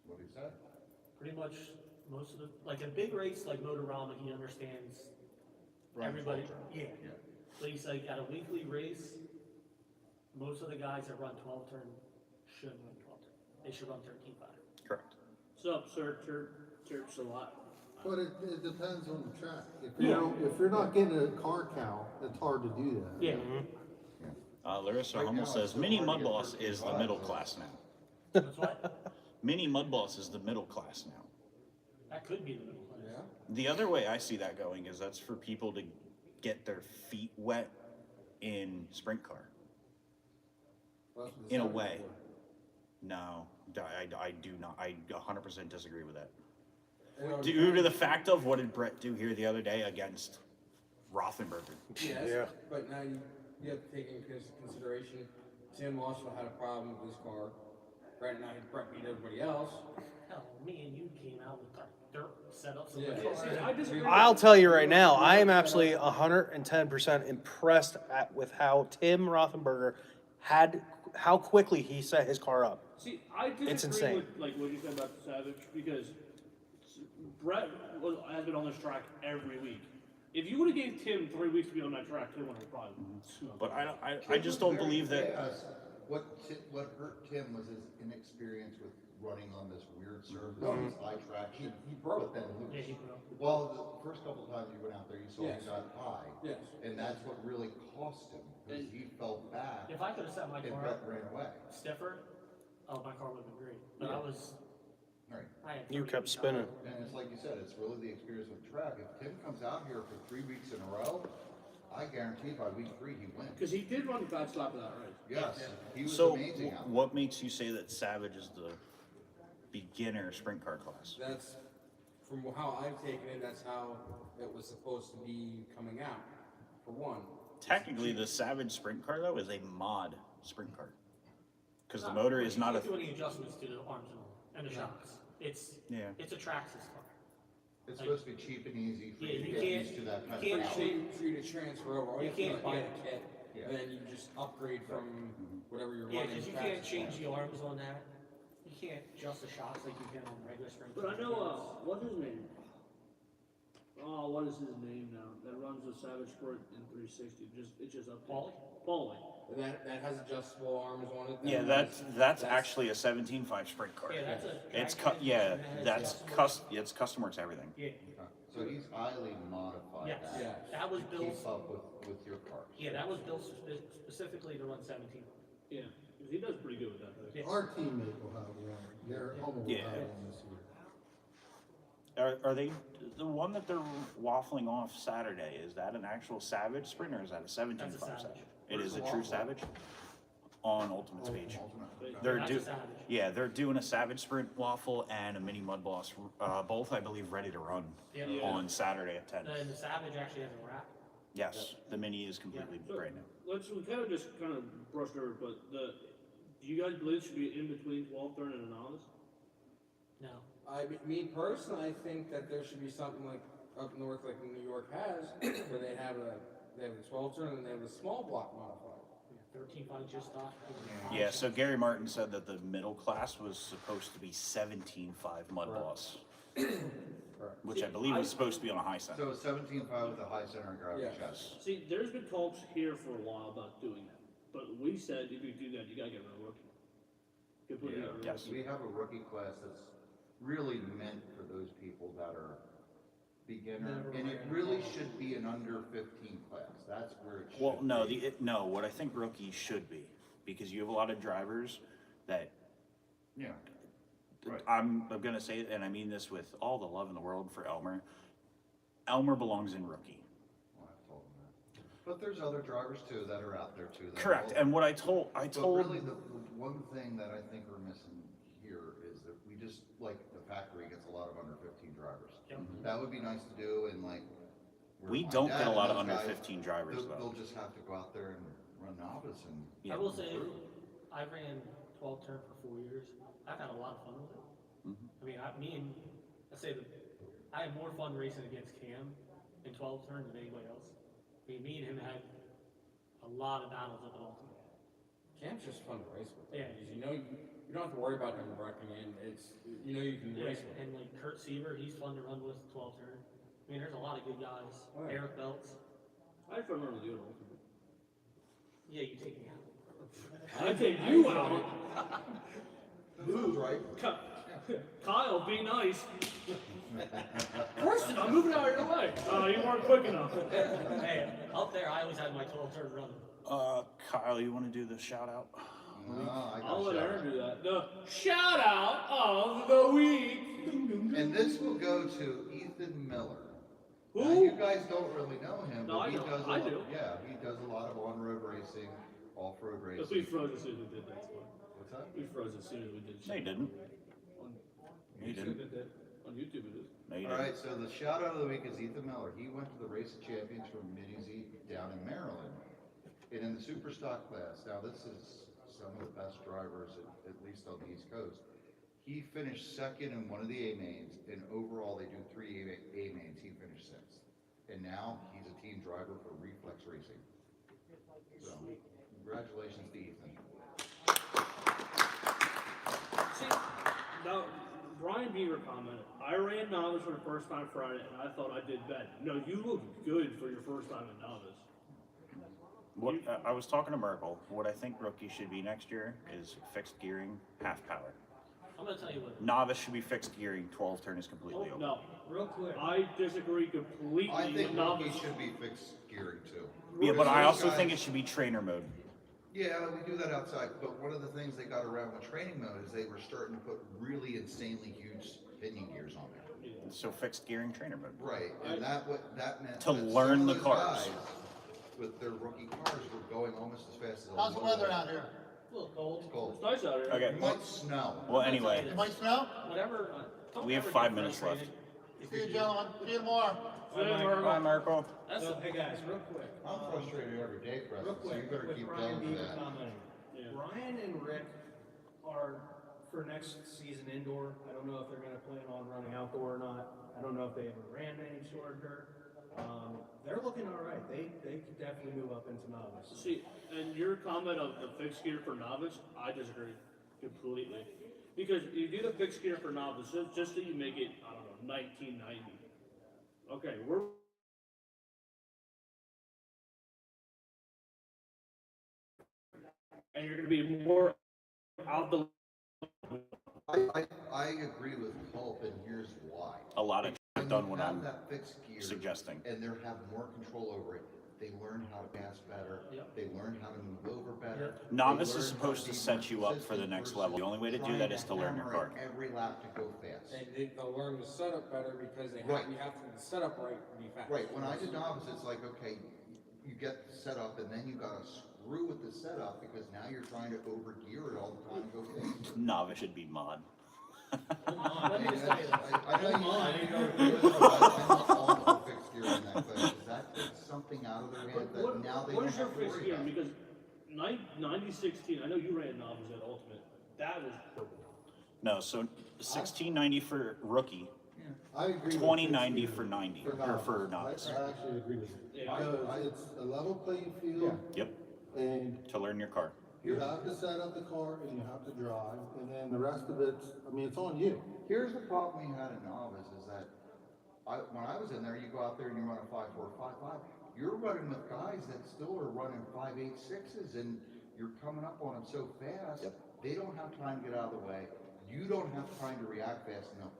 What he said? Pretty much most of the, like a big race like Motorama, he understands everybody. 12 turn. Yeah. Yeah. But he's like, at a weekly race, most of the guys that run 12 turn shouldn't run 12 turn. They should run 13.5. Correct. What's up, sir? Church a lot. But it depends on the track. If you're not getting a car count, it's hard to do that. Yeah. Larissa Right Hummel now, says it's still Mini hard to Mud get Boss is the 13.5, middle so- class now. That's what? Mini Mud Boss is the middle class now. That could be the middle class. Yeah. The other way I see that going is that's for people to get their feet wet in sprint car. Well, that's what the In a Saturday way. for. No, I do not. I 100% disagree with that. You know, Due to the fact of what did Brett do here the other day against Rothenberger? Yes, Yeah. but now you have to take into consideration, Tim also had a problem with his car. Brett and I had Brett beat everybody else. Hell, me and you came out with dirt set up. So Yeah. See, I disagree. I'll tell you right now, I am absolutely 110% impressed with how Tim Rothenberger how quickly he set his car up. See, I disagree It's insane. with like what you said about Savage because Brett has been on this track every week. If you would have gave Tim 3 weeks to be on that track, Tim would have probably smoked. But I just don't believe that. What hurt Tim was his inexperience with running on this weird surface, Mm-hmm. this high traction. He broke. But then Yeah, loose. he broke. Well, the first couple times you went out there, you saw Yes. he got high. Yes. And that's what really cost him, because he felt bad If I could have set my and car Brett up ran away. stiffer, oh, my car would have been great. But Yeah. Right. I had You 30 kept spinning. And it's like you said, it's really the experience with the track. If Tim comes out here for 3 weeks in a row, I guarantee by week 3 he wins. Because he did run the bad slap of that race. Yes, he was So amazing out there. what makes you say that Savage is the beginner sprint car class? That's, from how I've taken it, that's how it was supposed to be coming out, for one. Technically, the Savage sprint car though is a mod sprint car. because the motor is not a. You can't do any adjustments to the arms and the shocks. It's a Traxxas car. It's supposed to be cheap and easy for Yeah, you to you get can't- used to that kind you of can't thing. For you to transfer over, all you You have to do is can't- buy yeah. the kit, Yeah. and then you just upgrade from whatever you're Yeah, running. because you can't change the arms on that. You can't adjust the shocks like you can on regular sprint. But I know, what's his name? Oh, what is his name now? That runs the Savage Sprint in 360. It's just up there. Paulie. That has adjustable arms on it. Yeah, that's actually a 17.5 sprint car. Yeah, that's a. It's Traxxas yeah, and it has that's adjustable- it's custom works everything. Yeah, So he's highly modified yes, that. Yeah. that was To built, keep up with your cars. yeah, that was built specifically to run 17. Yeah, 'cause he does pretty good with that. Though. Yeah. Our teammate will have one, their Homer will Yeah. have one this year. Are they the one that they're waffling off Saturday? Is that an actual Savage Sprint or is that a 17.5 Savage. Savage? It Where's is the a true waffle? Savage on Ultimate Speech. Ultimate. They're That's a do Savage. yeah, they're doing a Savage Sprint waffle and a mini Mud Boss, both I believe ready to run Yeah. Yeah. on Saturday at 10. And the Savage actually has a wrap. Yes, the mini is completely So, brand new. we kind of just kind of brushed over, but do you guys believe it should be in between 12 turn and a novice? No. Me personally, I think that there should be something like up north, like New York has, where they have the 12 turn and they have a small block modified. 13.5 just stock. Yeah, so Gary Martin said that the middle class was supposed to be 17.5 Mud Correct. Boss, Correct. which I believe was supposed to be on a high center. So 17.5 with a high center and gravity Yes. chassis. See, there's been talks here for a while about doing that, but we said if you do that, you gotta get rid of rookie. Completely Yeah, get rid of Yes. rookie. we have a rookie class that's really meant for those people that are beginner, Never and it ran really before. should be an under 15 class. That's where it should Well, no, be. no, what I think rookie should be, because you have a lot of drivers that Yeah. Right. I'm gonna say it, and I mean this with all the love in the world for Elmer. Elmer belongs in rookie. Well, I've told them that. But there's other drivers too that are out there too. that Correct, will- and what I told, But really, the one thing that I think we're missing here is that we just, like, the factory gets a lot of under 15 drivers. Yep. That would be nice to do, and like. where we my don't dad get a and lot of those under guys, 15 drivers They'll though. just have to go out there and run novice and. Yeah. I will say, I ran 12 turn for 4 years. I've had a lot of fun with it. Mhm. I mean, I had more fun racing against Cam in 12 turn than anybody else. I mean, me and him had a lot of battles up at Ultimate. Cam's just fun to race with. Yeah. Because you don't have to worry about him wrecking in. You can Yeah, race with him. and like Kurt Seaver, he's fun to run with 12 turn. I mean, there's a lot of good guys. Oh, yeah. Eric Belts. I had fun running with you at Ultimate. Yeah, you take me out. I take you out. Move, right? Kyle, be nice. Preston, I'm moving out of your way. You weren't quick enough. Hey, up there, I always had my 12 turn running. Kyle, you wanna do the shout out? No, I got I'll let shot. Aaron do that. The shout out of the week. And this will go to Ethan Miller. Now, Who? you guys don't really know him, No, but I he know. does a I lot. do. Yeah, he does a lot of on-road racing, off-road Because we racing. froze as soon as we did that. So. What's that? We froze as soon as we did. No, you didn't. On You didn't. YouTube it did. On YouTube it is. No, you All didn't. right, so the shout out of the week is Ethan Miller. He went to the Race of Champions for Mini Z down in Maryland. And in the super stock class, now this is some of the best drivers, at least on the East Coast. He finished second in one of the A mains, and overall they do 3 A mains. He finished 6th. And now he's a team driver for Reflex Racing. So, congratulations to Ethan. See, now, Brian Beaver commented, I ran novice for the first time Friday, and I thought I did bad. No, you look good for your first time in novice. What I was talking to Merkel. What I think rookie should be next year is fixed gearing, half power. I'm gonna tell you what. Novice should be fixed gearing. 12 turn is completely open. No, Real quick. I disagree completely I with think rookie novice. should be fixed gearing too. Yeah, but I Those also think guys- it should be trainer mode. Yeah, we do that outside, but one of the things they got around with training mode is they were starting to put really insanely huge pinion gears on there. So fixed gearing, trainer mode. Right, and that meant. To that some learn of the those cars. guys With their rookie cars were going almost as fast as. a How's the little weather bit. out here? A little cold. It's cold. It's nice out here. Okay. It might snow. Well, anyway, It might snow? Whatever. Don't We have ever 5 get minutes frustrated left. if See you're you, gentlemen. See you tomorrow. bye, Merkel. That's So, a, hey guys, real quick. I'm frustrated every day, Preston, Real so you quick, better with keep Brian going with Beaver that. commenting. Yeah. Brian and Rick are for next season indoor. I don't know if they're gonna plan on running outdoor or not. I don't know if they ever ran any short dirt. They're looking all right. They could definitely move up into novice. See, and your comment of the fixed gear for novice, I disagree completely. Because you do the fixed gear for novice just so you make it, I don't know, 1990. Okay, we're and you're gonna be more out the. I agree with Culp, and here's why. A lot of When done you what have I'm that fixed gear suggesting. and they have more control over it, they learn how to pass better. Yep. They learn how to move over better. Yep. Novice They is learn supposed how to be set more you up for the consistent next versus level. The only way to do trying that is to learn your hammer car. it every lap to go fast. And they'll learn the setup better because they Right. you have to the setup right to be fast. Right, when I did novice, it's like, okay, you get the setup and then you gotta screw with the setup because now you're trying to over gear it all the time to go fast. Novice should be mod. Hold on, let me just tell you this. I know you Hold on. I know all the fixed gear in that class, because that takes something out of their hand that now they What don't is your have to fixed worry gear? about. Because 9016, I know you ran novice at Ultimate. That was purple. No, so 1690 for rookie, I agree with 2090 fixed for gear 90, or novice. for novice. I actually agree with you. Yeah. Because it's a level playing field Yep, and to learn your car. you have to set up the car and you have to drive, and then the rest of it's, I mean, it's on you. Here's the problem we had at novice is that when I was in there, you go out there and you run a 5.4, 5.5. You're running with guys that still are running 5.86s, and you're coming up on them so fast. They don't have time to get out of the way. You don't have time to react fast enough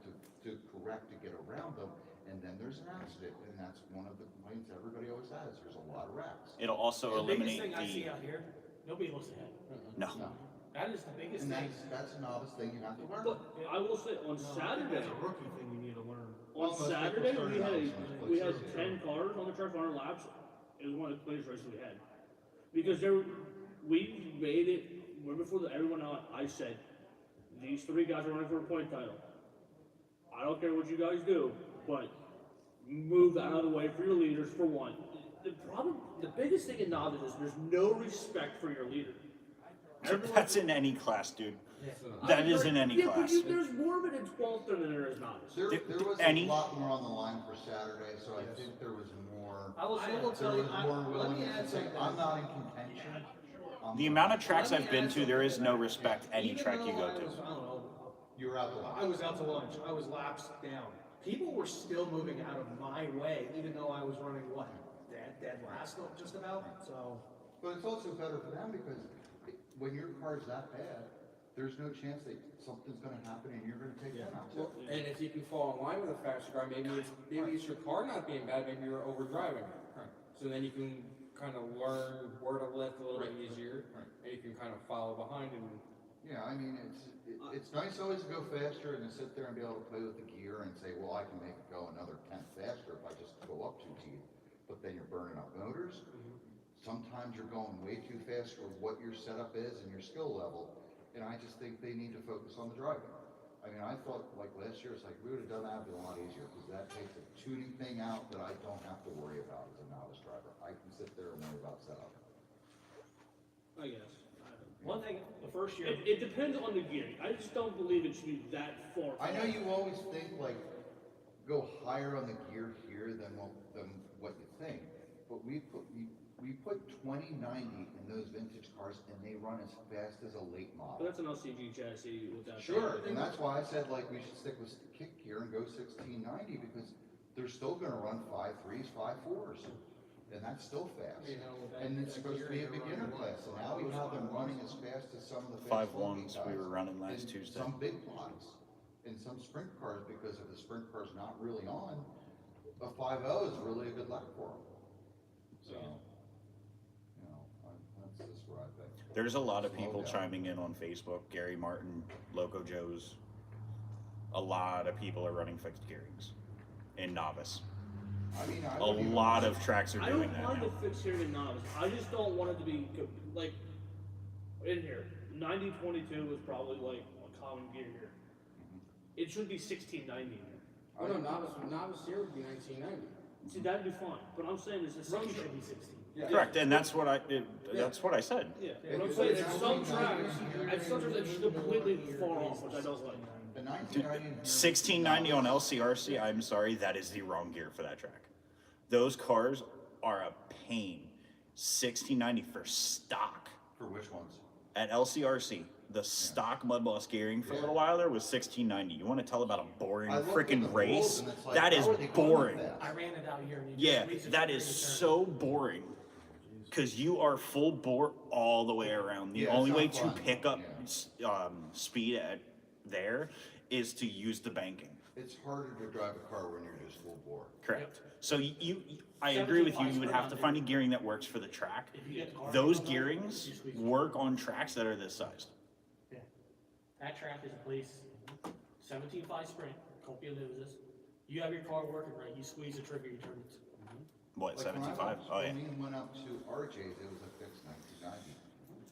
to correct to get around them. And then there's an accident, and that's one of the complaints everybody always has. There's a lot of wrecks. It'll also The biggest eliminate thing I see the, out here, nobody looks ahead. no, No. That is the biggest And thing. that's a novice thing you have to learn. But I will say on No, I think Saturday, that's a rookie thing you need to learn. on Most Saturday people we had start we out had with 10 cars on the track, 100 laps. It was one of the cleanest races we had because we made it. Before everyone out, I said these 3 guys are running for a point title. I don't care what you guys do, but move out of the way for your leaders for one. The biggest thing in novice is there's no respect for your leader. that's in any class, dude. Yeah. That is in any Yeah, but class. there's more of it in 12th than there is novice. There was Any- a lot more on the line for Saturday, so I think there was more. I will There tell you, was more let me willingness add to say, something. I'm not in contention. The amount of tracks I've been to, there is no respect any track you go to. I don't know, You were out the I line. was out to lunch. I was laps down. People were still moving out of my way, even though I was running what? Dead last just about, so. But it's also better for them because when your car's that bad, there's no chance that something's gonna happen and you're gonna take them out. Well, and if you can fall in line with a faster guy, maybe it's your car not being bad, maybe you're overdriving. Right. So then you can kind of learn where to lift a little bit Right. easier, Right. and you can kind of follow behind and Yeah, I mean, it's nice always to go faster and to sit there and be able to play with the gear and say, well, I can make it go another 10th faster if I just go up 2 teeth. But then you're burning up motors. Sometimes you're going way too fast for what your setup is and your skill level. And I just think they need to focus on the driving. I mean, I thought like last year, it's like we would have done that, it'd be a lot easier because that takes a tuning thing out that I don't have to worry about as a novice driver. I can sit there and worry about setup. I guess. One thing, the first year. It depends on the gear. I just don't believe it should be that far. I know you always think like go higher on the gear here than what you think, but we put 2090 in those vintage cars and they run as fast as a late But model. that's an LCG chassis with that. Sure, and that's why I said like we should stick with kick gear and go 1690 because they're still gonna run 5.3s, 5.4s, and that's still fast. You know, with that- And it's that supposed to gear, be a you're beginner running class, and now we have them running as fast as some of the fast 5.1s we were running last in Tuesday. some big blocks, in some sprint cars, because if the sprint car's not really on, a 5.0 is really a good lap for them. So, you know, that's just what I think. There's a lot of Slow people down. chiming in on Facebook, Gary Martin, Loco Joe's. A lot of people are running fixed gearings in novice. I mean, I A would even- lot of tracks are I doing don't that mind now. the fixed gearing in novice. I just don't want it to be like in here. 9022 is probably like a common gear here. It should be 1690 in here. oh no, novice here would be 1990. See, that'd be fine. But I'm saying is the Rookie same should be 16. Correct, and that's what that's what I said. Yeah, what I'm saying, at some tracks, it's just completely far off, which I don't like. The 1990 and 1690 on LCRC, I'm sorry, that is the wrong gear for that track. Those cars are a pain. 1690 for stock. For which ones? At LCRC, the stock mud boss gearing for a little while there was 1690. You want to tell about a boring I looked at freaking the race? rules and it's like, That is how are they going boring. with that? I ran it out here and you just Yeah, squeeze it that through is the turn. so boring. Because you are full bore all the way around. The Yeah, it's only not way to fun. pick up Yeah. speed at there is to use the banking. It's harder to drive a car when you're just full bore. Correct. So I agree with you. You would have to find a gearing that works for the track. If you get the car Those on the road, gearings you squeeze it. work on tracks that are this sized. Yeah. That track is a place, 17.5 sprint, Copia loses. You have your car working right, you squeeze the trigger, you turn it. What, Like when I 75? went- Oh yeah. When we went up to RJ's, it was a fixed 1990.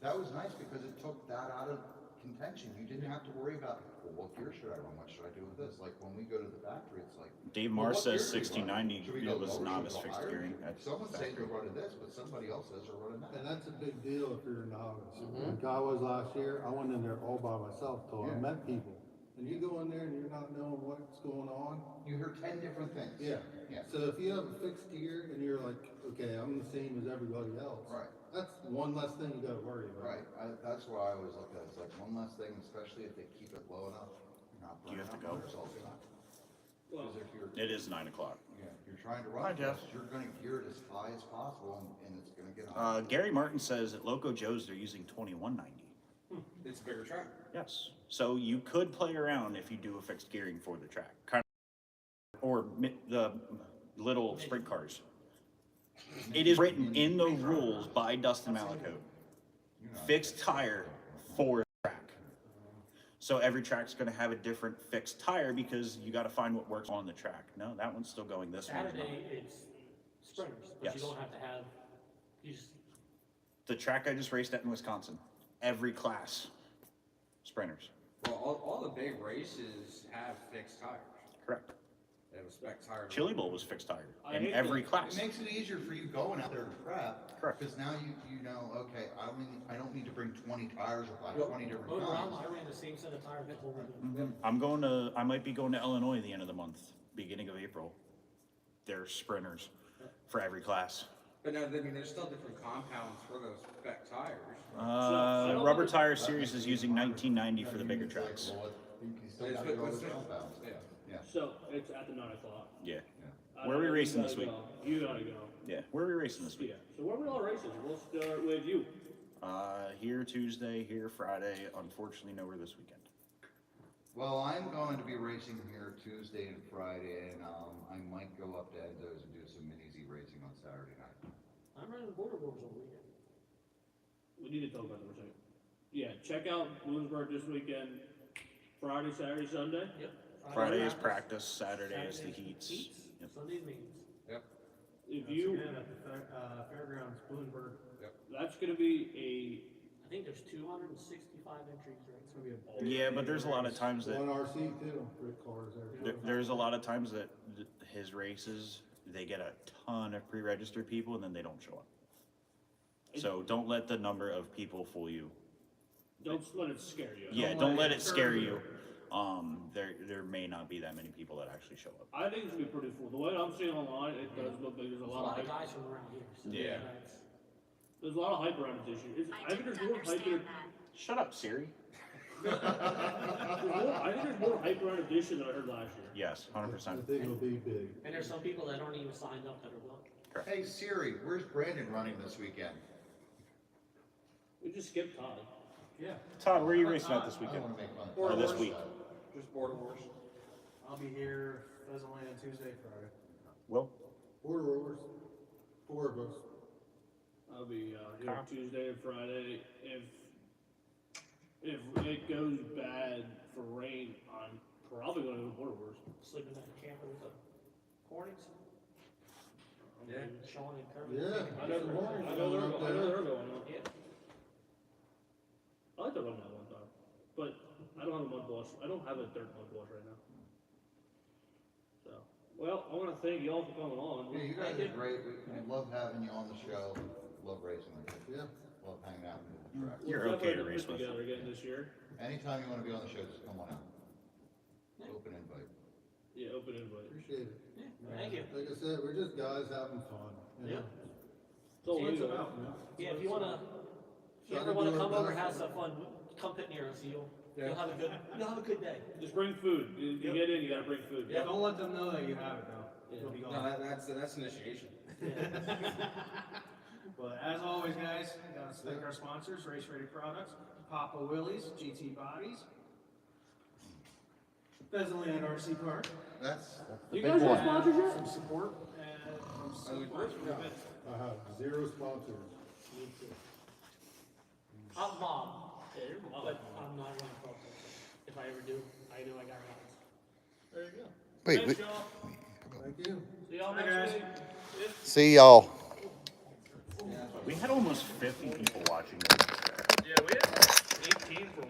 That was nice because it took that out of contention. You didn't have to worry about, well, what gear should I run? What should I do with this? Like when we go to the factory, it's like. Dave well, Marr what says gear do we run? 1690 Should we go it was lower? Should we novice go fixed higher? gearing at Someone's saying factory. they're running this, but somebody else says they're running that. And that's a big deal if you're a novice. Like I was last year, I went in there all by myself till I Yeah. met people. And you go in there and you're not knowing what's going on. You hear 10 different things. Yeah. Yeah. So if you have a fixed gear and you're like, okay, I'm the same as everybody else. Right. That's one less thing you gotta worry about. Right, that's why I always look at it, it's like one less thing, especially if they keep it low enough, you're not Do you burning have to out go? yourself enough. Well, Because if you're, It is 9 o'clock. yeah, if you're trying to Hi, run Jeff. fast, you're gonna gear it as high as possible and it's gonna get hot. Gary Martin says at Loco Joe's they're using 2190. It's a bigger track. Yes. So you could play around if you do a fixed gearing for the track. Kind of, or the little sprint cars. It is written in the rules by Dustin Malicote. Fixed tire for track. So every track's gonna have a different fixed tire because you gotta find what works on the track. No, that one's still going, this one's not. Saturday, it's sprinters, but Yes. you don't have to have, you just, The track I just raced at in Wisconsin, every class, sprinters. Well, all the big races have fixed tires. Correct. They have a spec tire. Chili Bowl was fixed tire I in hate every that. class. It makes it easier for you going out there to prep. Correct. Because now you know, okay, I don't need to bring 20 tires or buy Well, 20 different going around, kinds. I ran the same set of tires that whole weekend. I might be going to Illinois the end of the month, beginning of April. They're sprinters for every class. But no, I mean, there's still different compounds for those spec tires. I don't Rubber under- Tire Series is using 1990 for the bigger It's like, tracks. well, you still It's- gotta go it's- with compounds. Yeah. Yeah. So it's at the 9 o'clock. Yeah. I Where are don't we know, racing you this gotta week? go. You gotta go. Yeah. Where are we racing this week? Yeah. So where are we all racing? We'll start with you. Here Tuesday, here Friday. Unfortunately, nowhere this weekend. Well, I'm going to be racing here Tuesday and Friday, and I might go up to Enzo's and do some mini-Z racing on Saturday night. I'm running border wars all weekend. We need to talk about that for a second. Yeah, check out Bloomsburg this weekend. Friday, Saturday, Sunday. Yep. Friday is practice. Saturday is the heats. Yep. Sunday's meetings. If you, Fairgrounds, Bloomberg. that's gonna be I think there's 265 entries, right? It's gonna be a Yeah, but there's a lot of times that One RC too, Rick Carr's there. there's a lot of times that his races they get a ton of pre-registered people and then they don't show up. So don't let the number of people fool you. don't let it scare you. Yeah, don't let it scare you. There may not be that many people that actually show up. I think it's gonna be pretty full. The way I'm seeing online, it does look like there's a There's a lot lot of of hype. guys from around here. So Yeah. that's- There's a lot of hype around this issue. I think there's more hype than Shut up, Siri. I think there's more hype around edition than I heard last year. Yes, I 100%. think it'll be big. And there's some people that aren't even signed up that are going. Hey Siri, where's Brandon running this weekend? We just skipped Todd. Yeah. Todd, where are you racing at this I weekend? don't wanna make fun of Or Todd. this week? Just border wars. I'll be here Pheasant Land Tuesday, Friday. Will? Border Wars, 4 of us. I'll be here Kyle? Tuesday and Friday. If it goes bad for rain, I'm probably gonna go to Border Wars. Sleeping at the camper with the Hornets. Yeah. Sean and Kirby. Yeah. I know they're going on. Yeah. I like to run that one time, but I don't have a mud boss. I don't have a dirt mud boss right now. So Well, I want to thank y'all for coming on. Yeah, you guys are great. We love having you on the show. Love racing with you. Yeah. Love hanging out with the track. You're We'll okay to definitely race put with. together again this year. Anytime you want to be on the show, just come on out. Open invite. Yeah, open invite. Appreciate it. Thank you. Like I said, we're just guys having fun. You know? That's all we It's got. You know? Yeah, if you wanna, if you Try ever to wanna do our come over, best. have some fun, come pit near us, you'll have a good day. Just bring food. You get in, you gotta bring food. Yeah, don't let them know that you have it though. You'll be No, gone. that's initiation. But as always, guys, we gotta thank our sponsors, Race Ready Products, Papa Willie's, GT Bodies, Pheasant Land RC Park, That's the You big guys have one. sponsors yet? some support, and some support from events. I have 0 sponsors. Me too. I'm mom, but I'm not running pro. If I ever do, I got rides. There you go. Wait, Thanks, y'all. Thank you. See y'all Bye, next guys. week. See y'all. We had almost 50 people watching. Yeah, we had 18 for